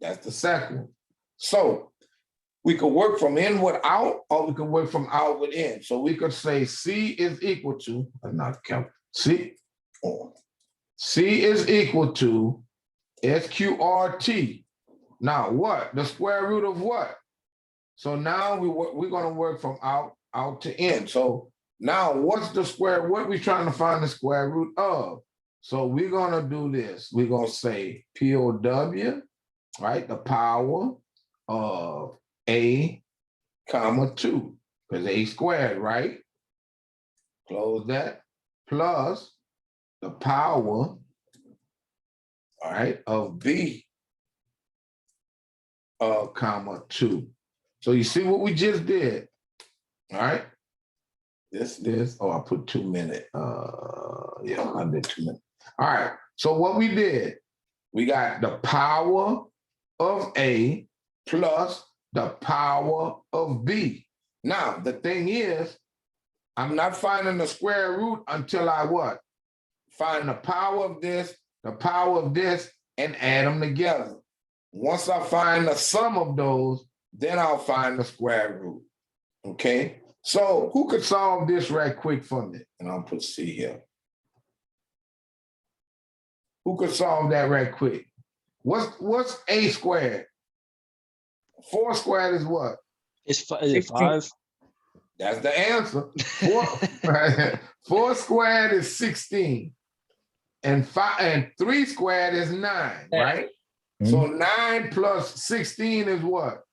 that's the second. So we could work from inward out, or we could work from outward in. So we could say C is equal to, not count, C is equal to SQRT. Now what? The square root of what? So now we're going to work from out to in. So now what's the square? What are we trying to find the square root of? So we're going to do this. We're going to say POW, right? The power of A, comma 2, because A squared, right? Close that. Plus the power, all right, of B, comma 2. So you see what we just did, all right? Oh, I put 2 minutes. Yeah, I did 2 minutes. All right, so what we did, we got the power of A plus the power of B. Now, the thing is, I'm not finding the square root until I what? Find the power of this, and add them together. Once I find the sum of those, then I'll find the square root, okay? So who could solve this right quick for me? And I'll put C here. Who could solve that right quick? What's A squared? 4 squared is what? Is it 5? That's the answer. 4 squared is 16. And 3 squared is 9, right? So 9 plus 16 is what?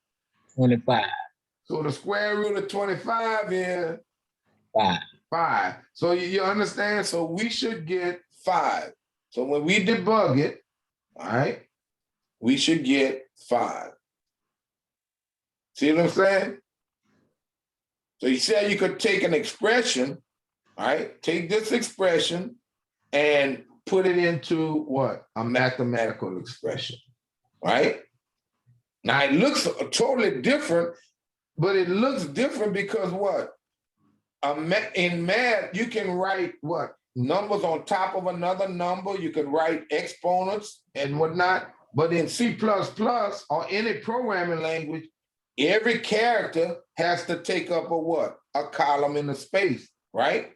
25. So the square root of 25 is 5. 5. So you understand? So we should get 5. So when we debug it, all right, we should get 5. See what I'm saying? So you see how you could take an expression, all right, take this expression and put it into what? A mathematical expression, right? Now it looks totally different, but it looks different because what? In math, you can write what? Numbers on top of another number. You can write exponents and whatnot. But in C++ or any programming language, every character has to take up a what? A column in the space, right?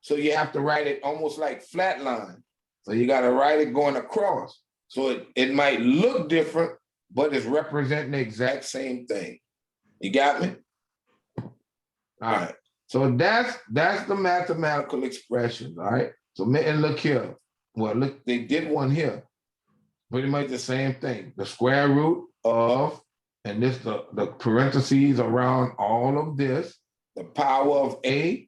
So you have to write it almost like flatline. So you got to write it going across. So it might look different, but it's representing the exact same thing. You got me? All right. So that's the mathematical expression, all right? So and look here. Well, look, they did one here. Pretty much the same thing. The square root of, and this the parentheses around all of this, the power of A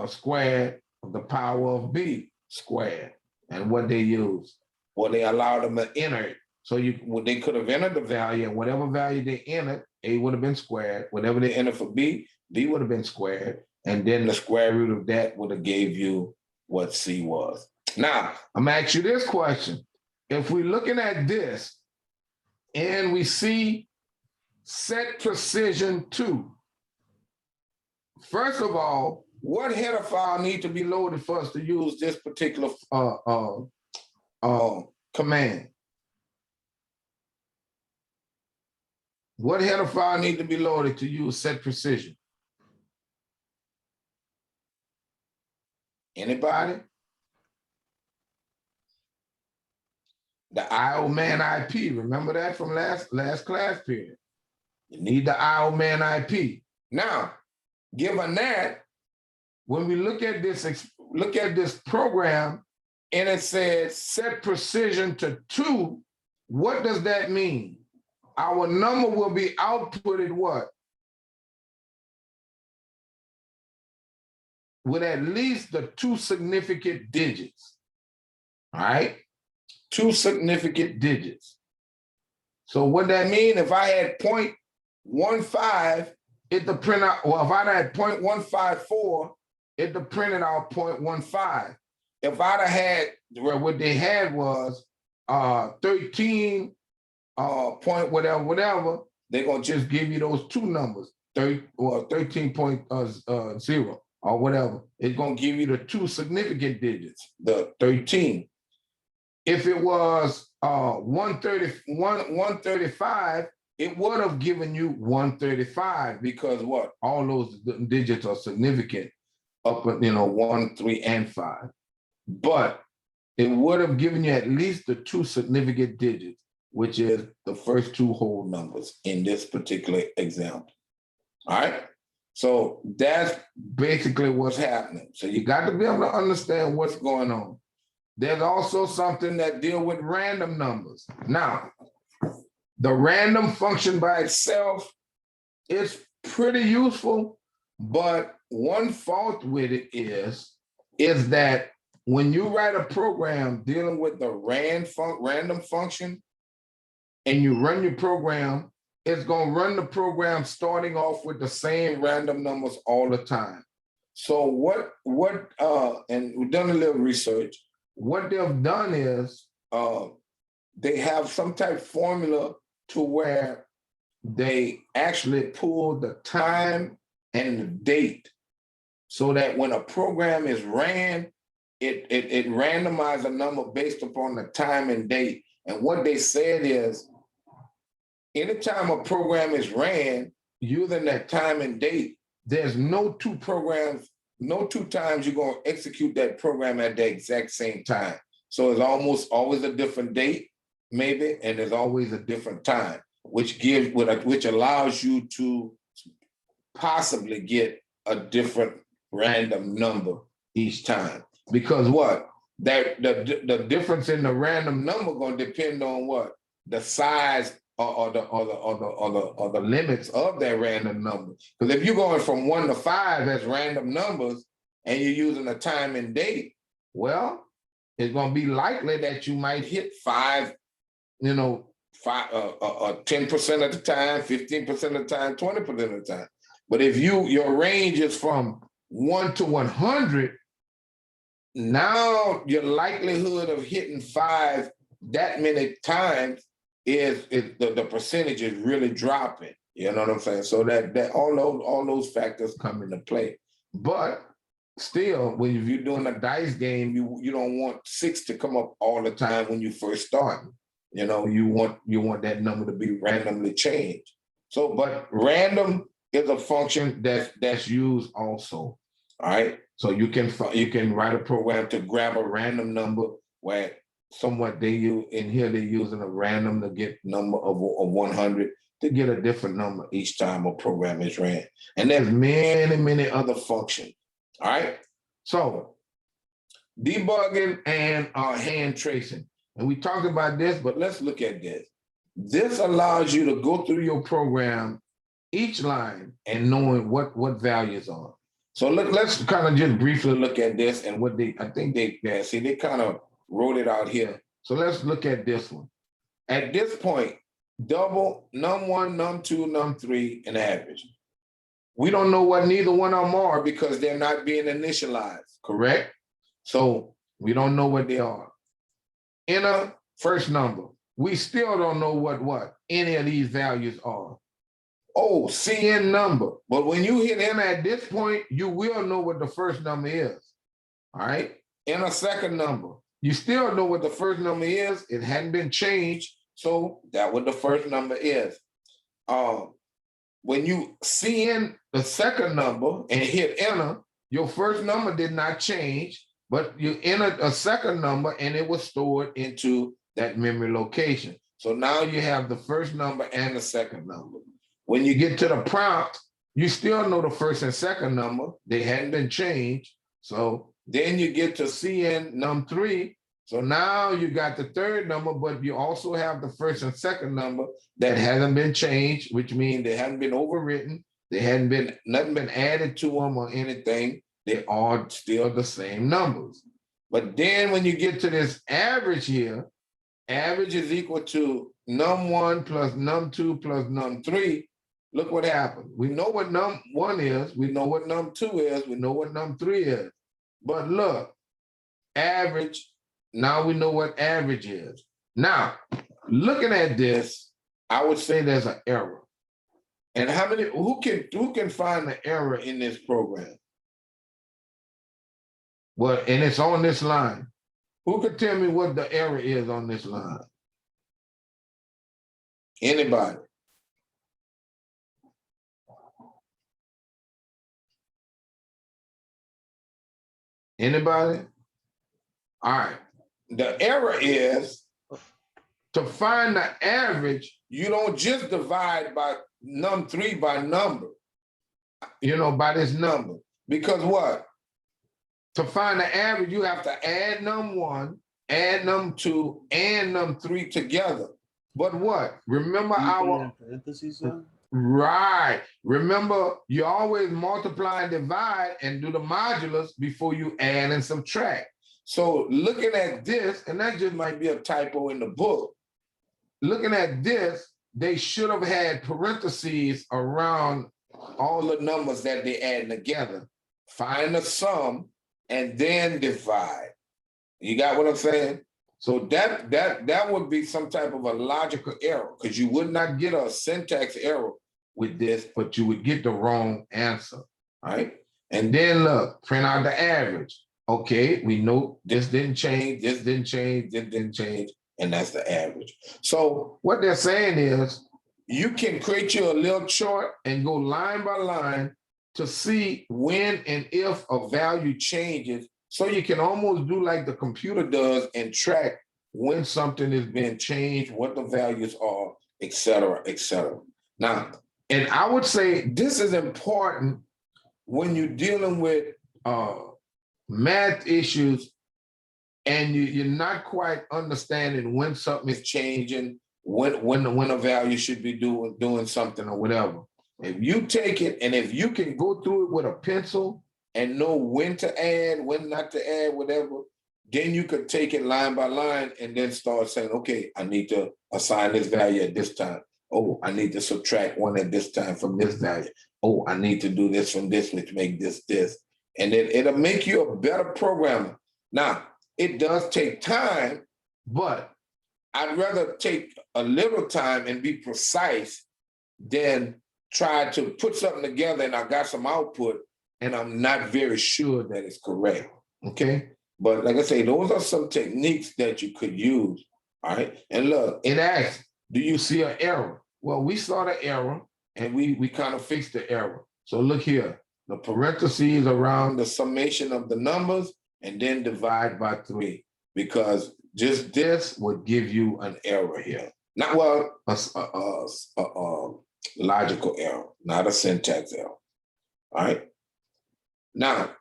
squared of the power of B squared. And what they use, well, they allowed them to enter it. So they could have entered the value, and whatever value they entered, A would have been squared. Whatever they entered for B, B would have been squared. And then the square root of that would have gave you what C was. Now, I'm gonna ask you this question. If we're looking at this and we see set precision 2, first of all, what header file need to be loaded for us to use this particular command? What header file need to be loaded to use set precision? Anybody? The IO man IP. Remember that from last class period. You need the IO man IP. Now, given that, when we look at this program, and it says set precision to 2, what does that mean? Our number will be outputted what? With at least the 2 significant digits, all right? 2 significant digits. So what that mean, if I had 0.15, it'll print out, well, if I had 0.154, it'll print it out 0.15. If I'd have had, well, what they had was 13 point whatever, they're gonna just give you those 2 numbers, 13.0 or whatever. It's gonna give you the 2 significant digits, the 13. If it was 135, it would have given you 135 because what? All those digits are significant up at 1, 3, and 5. But it would have given you at least the two significant digits, which is the first two whole numbers in this particular example. All right. So that's basically what's happening. So you got to be able to understand what's going on. There's also something that deal with random numbers. Now, the random function by itself is pretty useful, but one fault with it is that when you write a program dealing with the random function and you run your program, it's going to run the program starting off with the same random numbers all the time. So and we've done a little research. What they've done is they have some type of formula to where they actually pull the time and the date so that when a program is ran, it randomizes a number based upon the time and date. And what they said is, anytime a program is ran using that time and date, there's no two times you're going to execute that program at the exact same time. So it's almost always a different date, maybe, and there's always a different time, which allows you to possibly get a different random number each time. Because what? The difference in the random number going to depend on what? The size or the limits of that random number. Because if you're going from 1 to 5 as random numbers and you're using a time and date, well, it's going to be likely that you might hit 5, 10% of the time, 15% of the time, 20% of the time. But if your range is from 1 to 100, now your likelihood of hitting 5 that many times is the percentage is really dropping. You know what I'm saying? So that all those factors come into play. But still, if you're doing a dice game, you don't want 6 to come up all the time when you first start. You know, you want that number to be randomly changed. So, but random is a function that's used also. All right. So you can write a program to grab a random number where they're using a random to get number of 100 to get a different number each time a program is ran. And there's many other functions. All right. So debugging and hand tracing. And we talked about this, but let's look at this. This allows you to go through your program, each line, and knowing what values are. So let's kind of just briefly look at this and what they kind of wrote it out here. So let's look at this one. At this point, double, num1, num2, num3, and average. We don't know what neither one of them are because they're not being initialized, correct? So we don't know what they are. Enter first number. We still don't know what any of these values are. Oh, CN number. But when you hit enter at this point, you will know what the first number is. All right. Enter second number. You still know what the first number is. It hadn't been changed. So that's what the first number is. When you CN the second number and hit enter, your first number did not change, but you entered a second number and it was stored into that memory location. So now you have the first number and the second number. When you get to the prompt, you still know the first and second number. They hadn't been changed. So then you get to CN num3. So now you got the third number, but you also have the first and second number that hasn't been changed, which means they haven't been overwritten. Nothing been added to them or anything. They are still the same numbers. But then when you get to this average here, average is equal to num1 plus num2 plus num3. Look what happened. We know what num1 is. We know what num2 is. We know what num3 is. But look, average, now we know what average is. Now, looking at this, I would say there's an error. And who can find the error in this program? Well, and it's on this line. Who could tell me what the error is on this line? Anybody? Anybody? All right. the error is to find the average, you don't just divide by num3 by number, by this number. Because what? To find the average, you have to add num1, add num2, and num3 together. But what? Remember our parentheses though? right. Remember, you always multiply and divide and do the modulus before you add and subtract. So looking at this, and that just might be a typo in the book. Looking at this, they should have had parentheses around all the numbers that they add together. Find the sum and then divide. You got what I'm saying? So that would be some type of a logical error, because you would not get a syntax error with this, but you would get the wrong answer, right? And then look, print out the average. Okay, we know this didn't change, this didn't change, this didn't change, and that's the average. So what they're saying is, you can create you a little chart and go line by line to see when and if a value changes. So you can almost do like the computer does and track when something is being changed, what the values are, et cetera, et cetera. Now, and I would say this is important when you're dealing with math issues and you're not quite understanding when something is changing, when a value should be doing something or whatever. If you take it and if you can go through it with a pencil and know when to add, when not to add, whatever, then you could take it line by line and then start saying, okay, I need to assign this value at this time. Oh, I need to subtract one at this time from this value. Oh, I need to do this from this, which make this. And then it'll make you a better programmer. Now, it does take time, but I'd rather take a little time and be precise than try to put something together and I got some output and I'm not very sure that it's correct, okay? But like I say, those are some techniques that you could use, all right? And look, it asks, do you see an error? Well, we saw the error and we kind of fixed the error. So look here, the parentheses around the summation of the numbers and then divide by 3, because just this would give you an error here. Not well, a logical error, not a syntax error. All right. Now,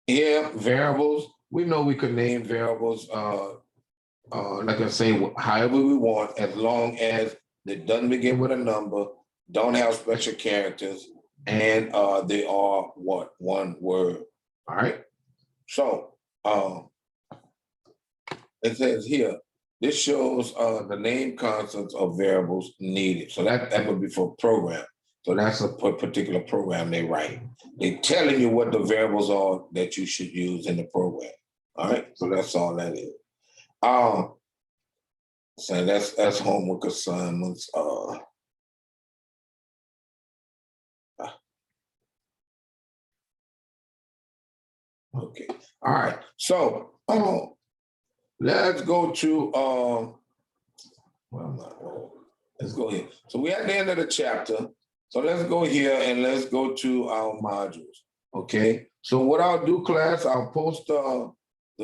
here, variables, we know we could name variables, like I say, however we want, as long as it doesn't begin with a number, don't have special characters, and they are what? One word. All right. So it says here, this shows the name constants of variables needed. So that would be for program. So that's a particular program they write. They're telling you what the variables are that you should use in the program. All right. So that's all that is. So that's homework assignments. Okay. All right. So let's go to let's go here. So we're at the end of the chapter. So let's go here and let's go to our modules. Okay. So what I'll do, class, I'll post the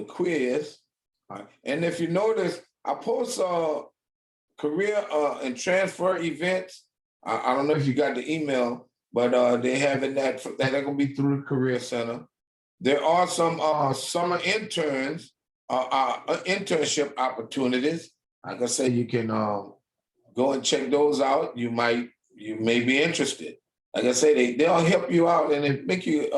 quiz. All right. And if you notice, I post career and transfer events. I don't know if you got the email, but they having that gonna be through the Career Center. There are some summer interns, internship opportunities. Like I say, you can go and check those out. You may be interested. Like I say, they'll help you out and it make you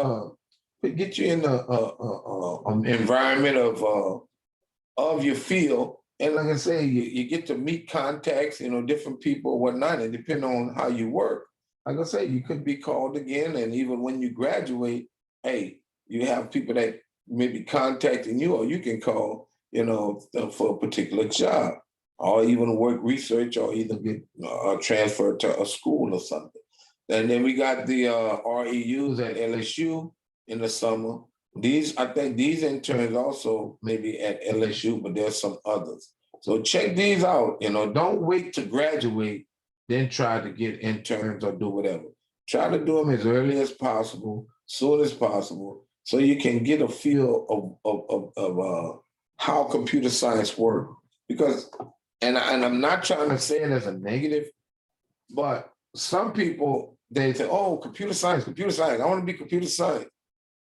get you in the environment of your field. And like I say, you get to meet contacts, different people, whatnot, and depending on how you work. Like I say, you could be called again, and even when you graduate, hey, you have people that may be contacting you, or you can call, for a particular job, or even work research, or either get transferred to a school or something. And then we got the REUs at LSU in the summer. I think these interns also maybe at LSU, but there's some others. So check these out. Don't wait to graduate, then try to get interns or do whatever. Try to do them as early as possible, soon as possible, so you can get a feel of how computer science work. Because, and I'm not trying to say it as a negative, but some people, they say, oh, computer science, I want to be computer science.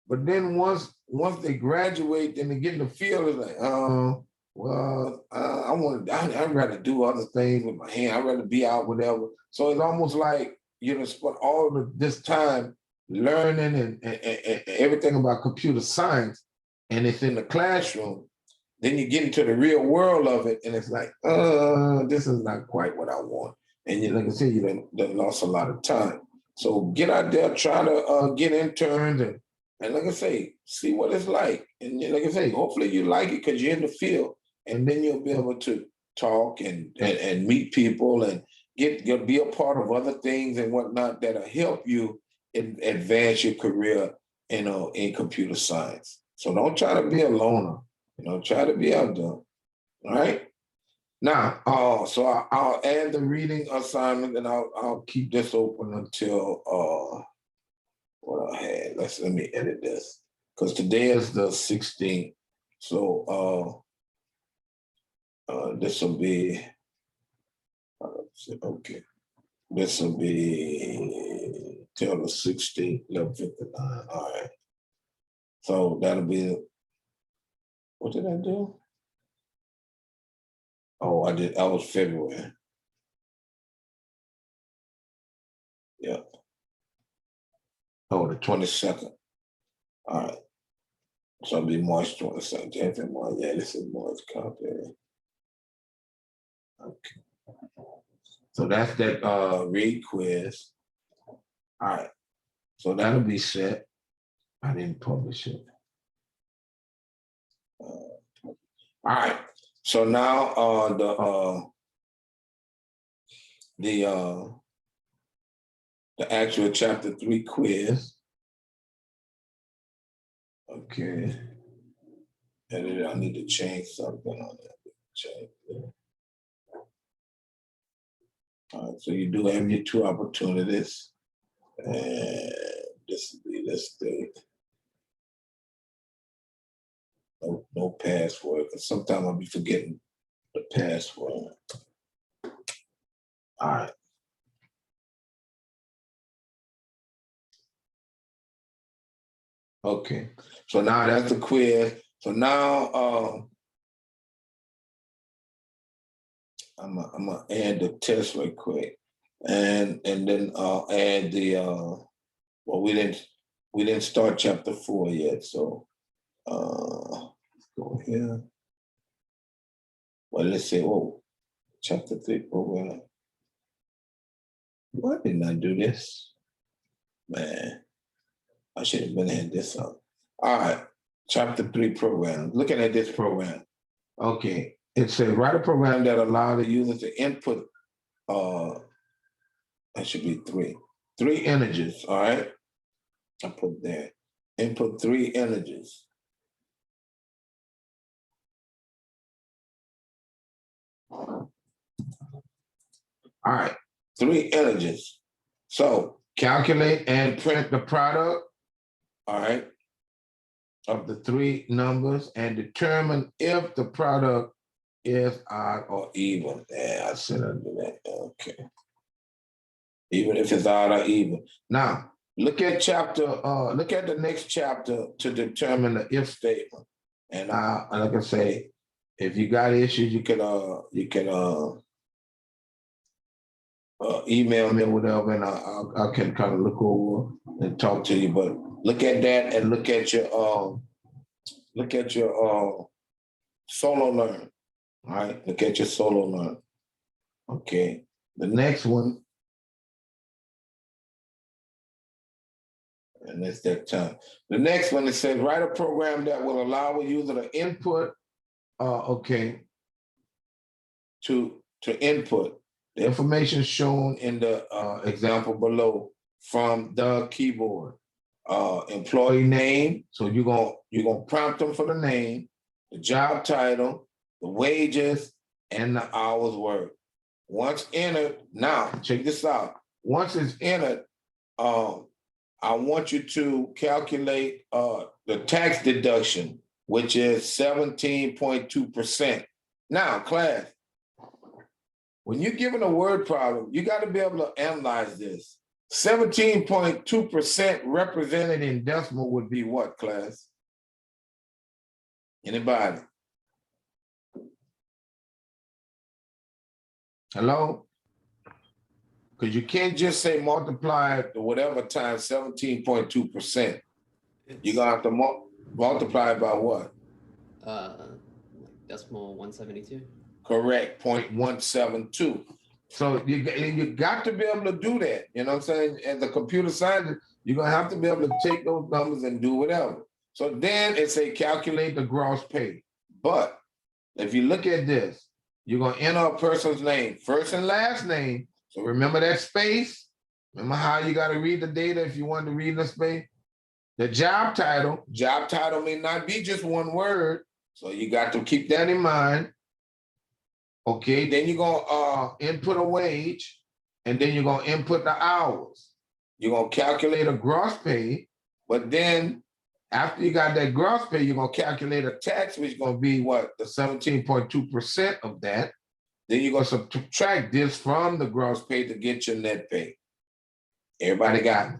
But then once they graduate and they get in the field, it's like, well, I'd rather do other things with my hand. I'd rather be out, whatever. So it's almost like you know, spent all of this time learning and everything about computer science, and it's in the classroom. Then you get into the real world of it, and it's like, this is not quite what I want. And you, like I said, you done lost a lot of time. So get out there, try to get interns, and like I say, see what it's like. And like I say, hopefully you like it because you're in the field, and then you'll be able to talk and meet people and be a part of other things and whatnot that'll help you advance your career, you know, in computer science. So don't try to be a loner. You know, try to be out there. All right. Now, so I'll add the reading assignment, and I'll keep this open until what I had. Let me edit this because today is the 16th. So this will be okay. This will be till the 16th, 11:59. All right. So that'll be. What did I do? Oh, I did. I was February. Yeah. Oh, the 22nd. All right. So it'll be March 22nd. January, March. Yeah, this is March copy. Okay. So that's that read quiz. All right. So that'll be set. I didn't publish it. All right. So now the actual chapter 3 quiz. Okay. And I need to change something on that. Change that. All right, so you do have your 2 opportunities. And this will be this date. No password, because sometimes I'll be forgetting the password. All right. Okay, so now that's the quiz. So now I'm gonna add the test right quick, and then I'll add the well, we didn't start chapter 4 yet, so let's go here. Well, let's say, oh, chapter 3 program. Why didn't I do this? Man, I should have been had this up. All right, chapter 3 program. Looking at this program. Okay, it says write a program that allows the user to input, that should be 3 integers, all right? I put there, input 3 integers. All right, 3 integers. So calculate and print the product, all right, of the 3 numbers and determine if the product is odd or even. Yeah, I said I'd do that. Okay. Even if it's odd or even. Now, look at the next chapter to determine the if statement. And like I say, if you got issues, you can email me or whatever, and I can kind of look over and talk to you. But look at that and look at your solo learn. All right, look at your solo learn. Okay, the next one, and it's that time. The next one, it says write a program that will allow a user to input. To input the information shown in the example below from the keyboard. Employee name, so you're gonna prompt them for the name, the job title, the wages, and the hours worked. Once entered, now check this out. Once it's entered, I want you to calculate the tax deduction, which is 17.2%. Now, class, when you're given a word problem, you got to be able to analyze this. 17.2% represented in decimal would be what, class? Anybody? Hello? Because you can't just say multiply to whatever times 17.2%. You're gonna have to multiply by what? Like decimal 172. Correct, 0.172. So you got to be able to do that. You know what I'm saying? As a computer scientist, you're gonna have to be able to take those numbers and do whatever. So then it say calculate the gross pay. But if you look at this, you're gonna enter a person's name, first and last name. So remember that space. Remember how you got to read the data if you want to read the space. The job title may not be just one word. So you got to keep that in mind. Okay, then you're gonna input a wage, and then you're gonna input the hours. You're gonna calculate a gross pay, but then after you got that gross pay, you're gonna calculate a tax, which is gonna be what? The 17.2% of that. Then you're gonna subtract this from the gross pay to get your net pay. Everybody got it?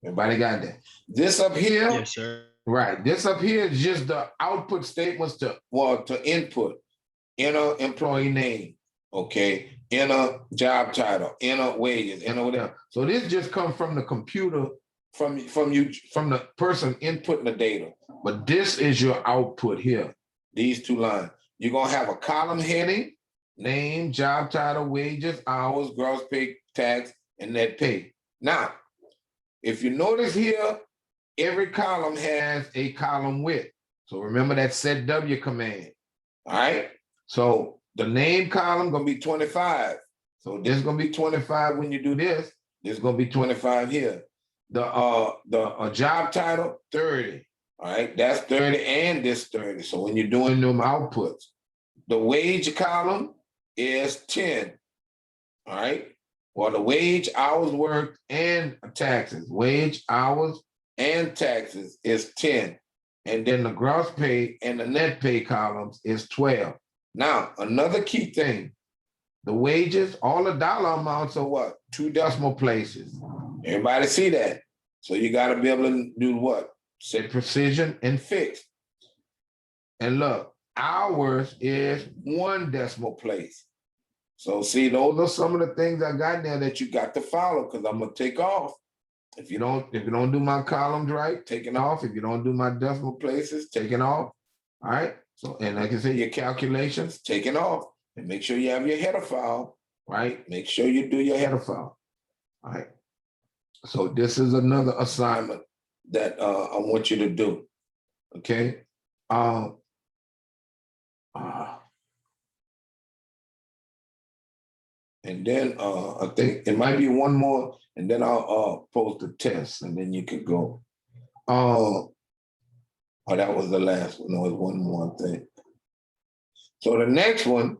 Everybody got that? This up here, Yes, sir. right? This up here is just the output statements to input. Enter employee name, okay? Enter job title, enter wages, enter whatever. So this just comes from the computer, from the person inputting the data. But this is your output here. These two lines. You're gonna have a column heading, name, job title, wages, hours, gross pay, tax, and net pay. Now, if you notice here, every column has a column width. So remember that set W command, all right? So the name column gonna be 25. So this is gonna be 25 when you do this. This is gonna be 25 here. The job title, 30. All right, that's 30 and this 30. So when you're doing them outputs, the wage column is 10. All right. Well, the wage, hours worked, and taxes. Wage, hours, and taxes is 10. And then the gross pay and the net pay columns is 12. Now, another key thing, the wages, all the dollar amounts are what? 2 decimal places. Everybody see that? So you got to be able to do what? Set precision and fix. And look, hours is 1 decimal place. So see, those are some of the things I got there that you got to follow, because I'm gonna take off. If you don't do my columns right, taking off. If you don't do my decimal places, taking off. All right. So, and like I said, your calculations, taking off. And make sure you have your header file, right? Make sure you do your header file. All right. So this is another assignment that I want you to do. Okay. And then I think it might be one more, and then I'll post the test, and then you could go. Oh, that was the last one. There was one more thing. So the next one,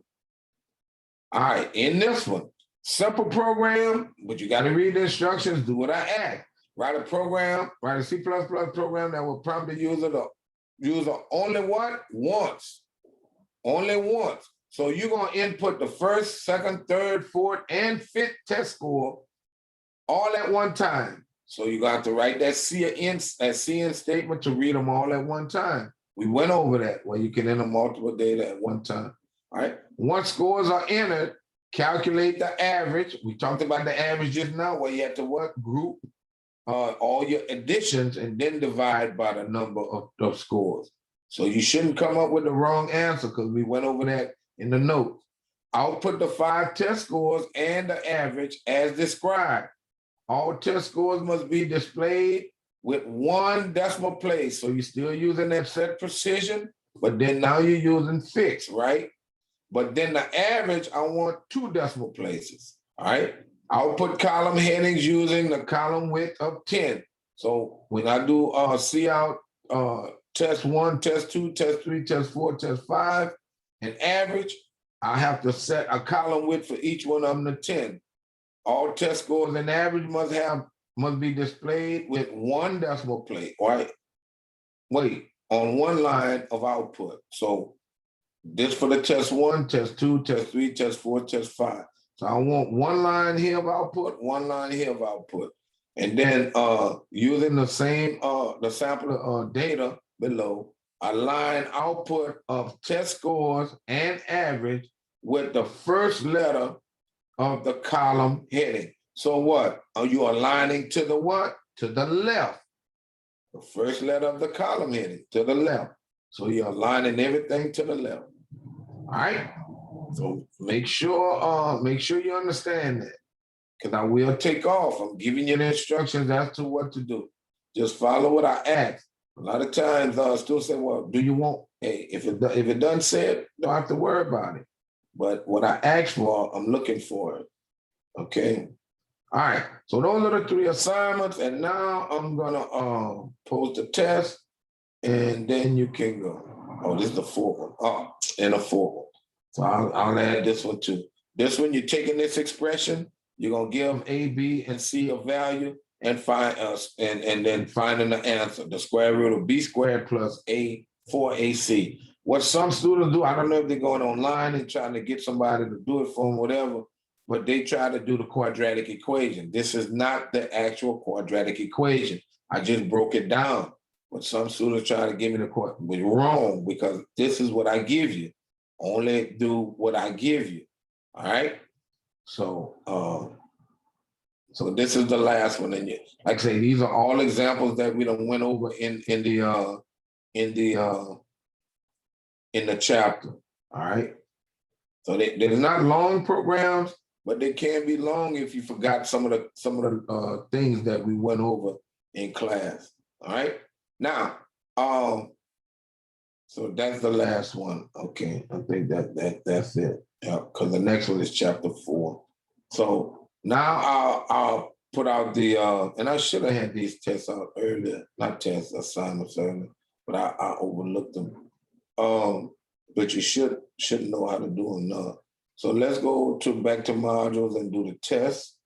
all right, in this one, simple program, but you got to read the instructions, do what I ask. Write a program, write a C++ program that will prompt the user only what? Once. Only once. So you're going to input the first, second, third, fourth, and fifth test score all at one time. So you're going to have to write that CN statement to read them all at one time. We went over that, where you can enter multiple data at one time. All right. Once scores are entered, calculate the average. We talked about the average just now, where you have to what? Group all your additions and then divide by the number of scores. So you shouldn't come up with the wrong answer, because we went over that in the notes. Output the 5 test scores and the average as described. All test scores must be displayed with 1 decimal place. So you're still using that set precision, but then now you're using fixed, right? But then the average, I want 2 decimal places, all right? Output column headings using the column width of 10. So when I do see out test 1, test 2, test 3, test 4, test 5, and average, I have to set a column width for each one of them to 10. All test scores and average must have must be displayed with one decimal place, right? Wait, on one line of output. So this for the test 1, test 2, test 3, test 4, test 5. So I want one line here of output, one line here of output. And then using the same the sample data below, align output of test scores and average with the first letter of the column heading. So what? Are you aligning to the what? To the left. The first letter of the column heading to the left. So you're aligning everything to the left. All right. So make sure you understand that. Because I will take off. I'm giving you the instructions as to what to do. Just follow what I ask. A lot of times students say, well, do you want, hey, if it doesn't say it, don't have to worry about it. But what I asked for, I'm looking for it. Okay. All right. So those are the 3 assignments. And now I'm gonna post a test and then you can go. Oh, this is the 4th one. Oh, and a 4th one. So I'll add this one too. This one, you're taking this expression, you're gonna give A, B, and C a value and find us and then finding the answer, the square root of B squared plus A 4AC. What some students do, I don't know if they're going online and trying to get somebody to do it for them, whatever, but they try to do the quadratic equation. This is not the actual quadratic equation. I just broke it down. But some students try to give me the question, but wrong, because this is what I give you. Only do what I give you. All right. So so this is the last one. And like I say, these are all examples that we done went over in the chapter. All right. So there's not long programs, but they can be long if you forgot some of the things that we went over in class. All right. Now, so that's the last one. Okay, I think that's it. Yeah, because the next one is chapter 4. So now I'll put out the and I should have had these tests out earlier, not tests, assignments earlier, but I overlooked them. But you should know how to do them now. So let's go back to modules and do the tests,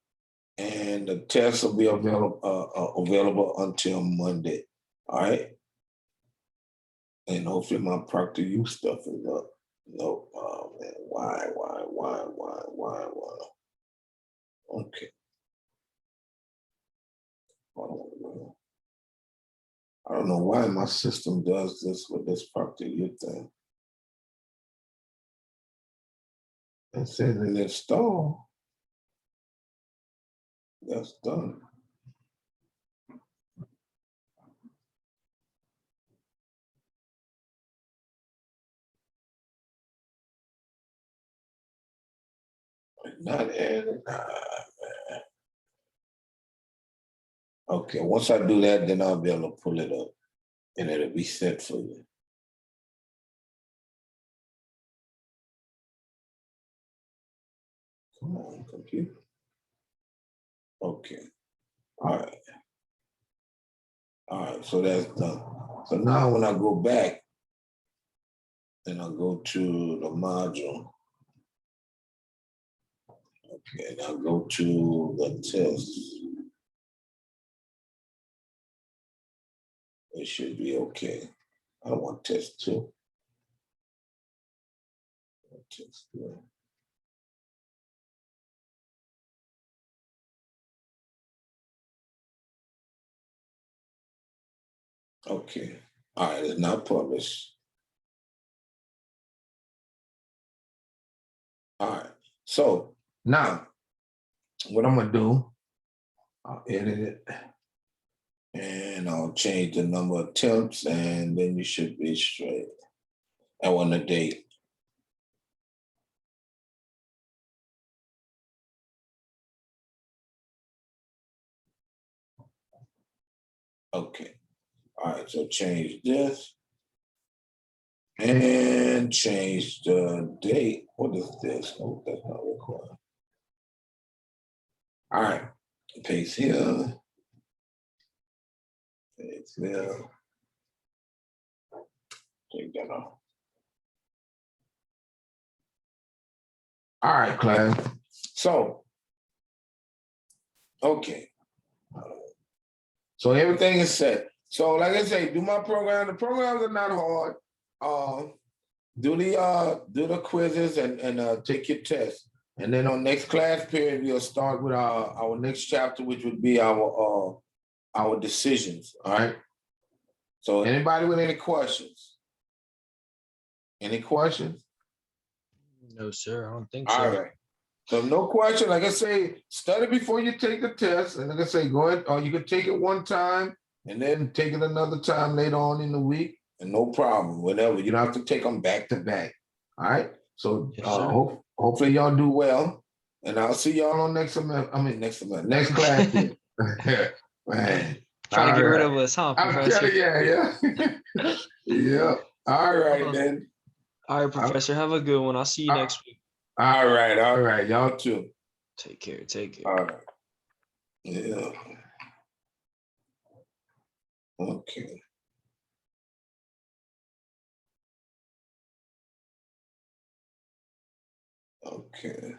and the tests will be available until Monday. All right. And hopefully my Proctor U stuff is up. No, oh man, why? Okay. I don't know why my system does this with this Proctor U thing. It says it install. That's done. Not added. Okay, once I do that, then I'll be able to pull it up and it'll be set for you. Come on, computer. Okay. All right. All right, so that's done. So now when I go back, then I'll go to the module. Okay, and I'll go to the test. It should be okay. I don't want test 2. Test 3. Okay. All right, it's not published. All right. So now what I'm gonna do, I'll edit it and I'll change the number of attempts and then you should be straight. I want the date. Okay. All right, so change this and change the date. What is this? Oh, that's not required. All right, paste here. Paste there. Take that off. All right, class. So, okay. I don't So everything is set. So like I say, do my program. The programs are not hard. Do the quizzes and take your test. And then on next class period, we'll start with our next chapter, which would be our decisions. All right. So anybody with any questions? Any questions? No, sir, I don't think All so. right. So no question. Like I say, study before you take the test. And like I say, go ahead, or you can take it one time and then take it another time later on in the week. And no problem, whatever. You don't have to take them back to back. All right. So Yes, sir. hopefully y'all do well. And I'll see y'all on next class. Man. Trying to All get rid right. of us, huh, I'm Professor? telling you, yeah. Yeah. All right, then. All right, Professor, have a good one. I'll see you next week. All right. Y'all too. Take care. Take care. All right. Yeah. Okay. Okay.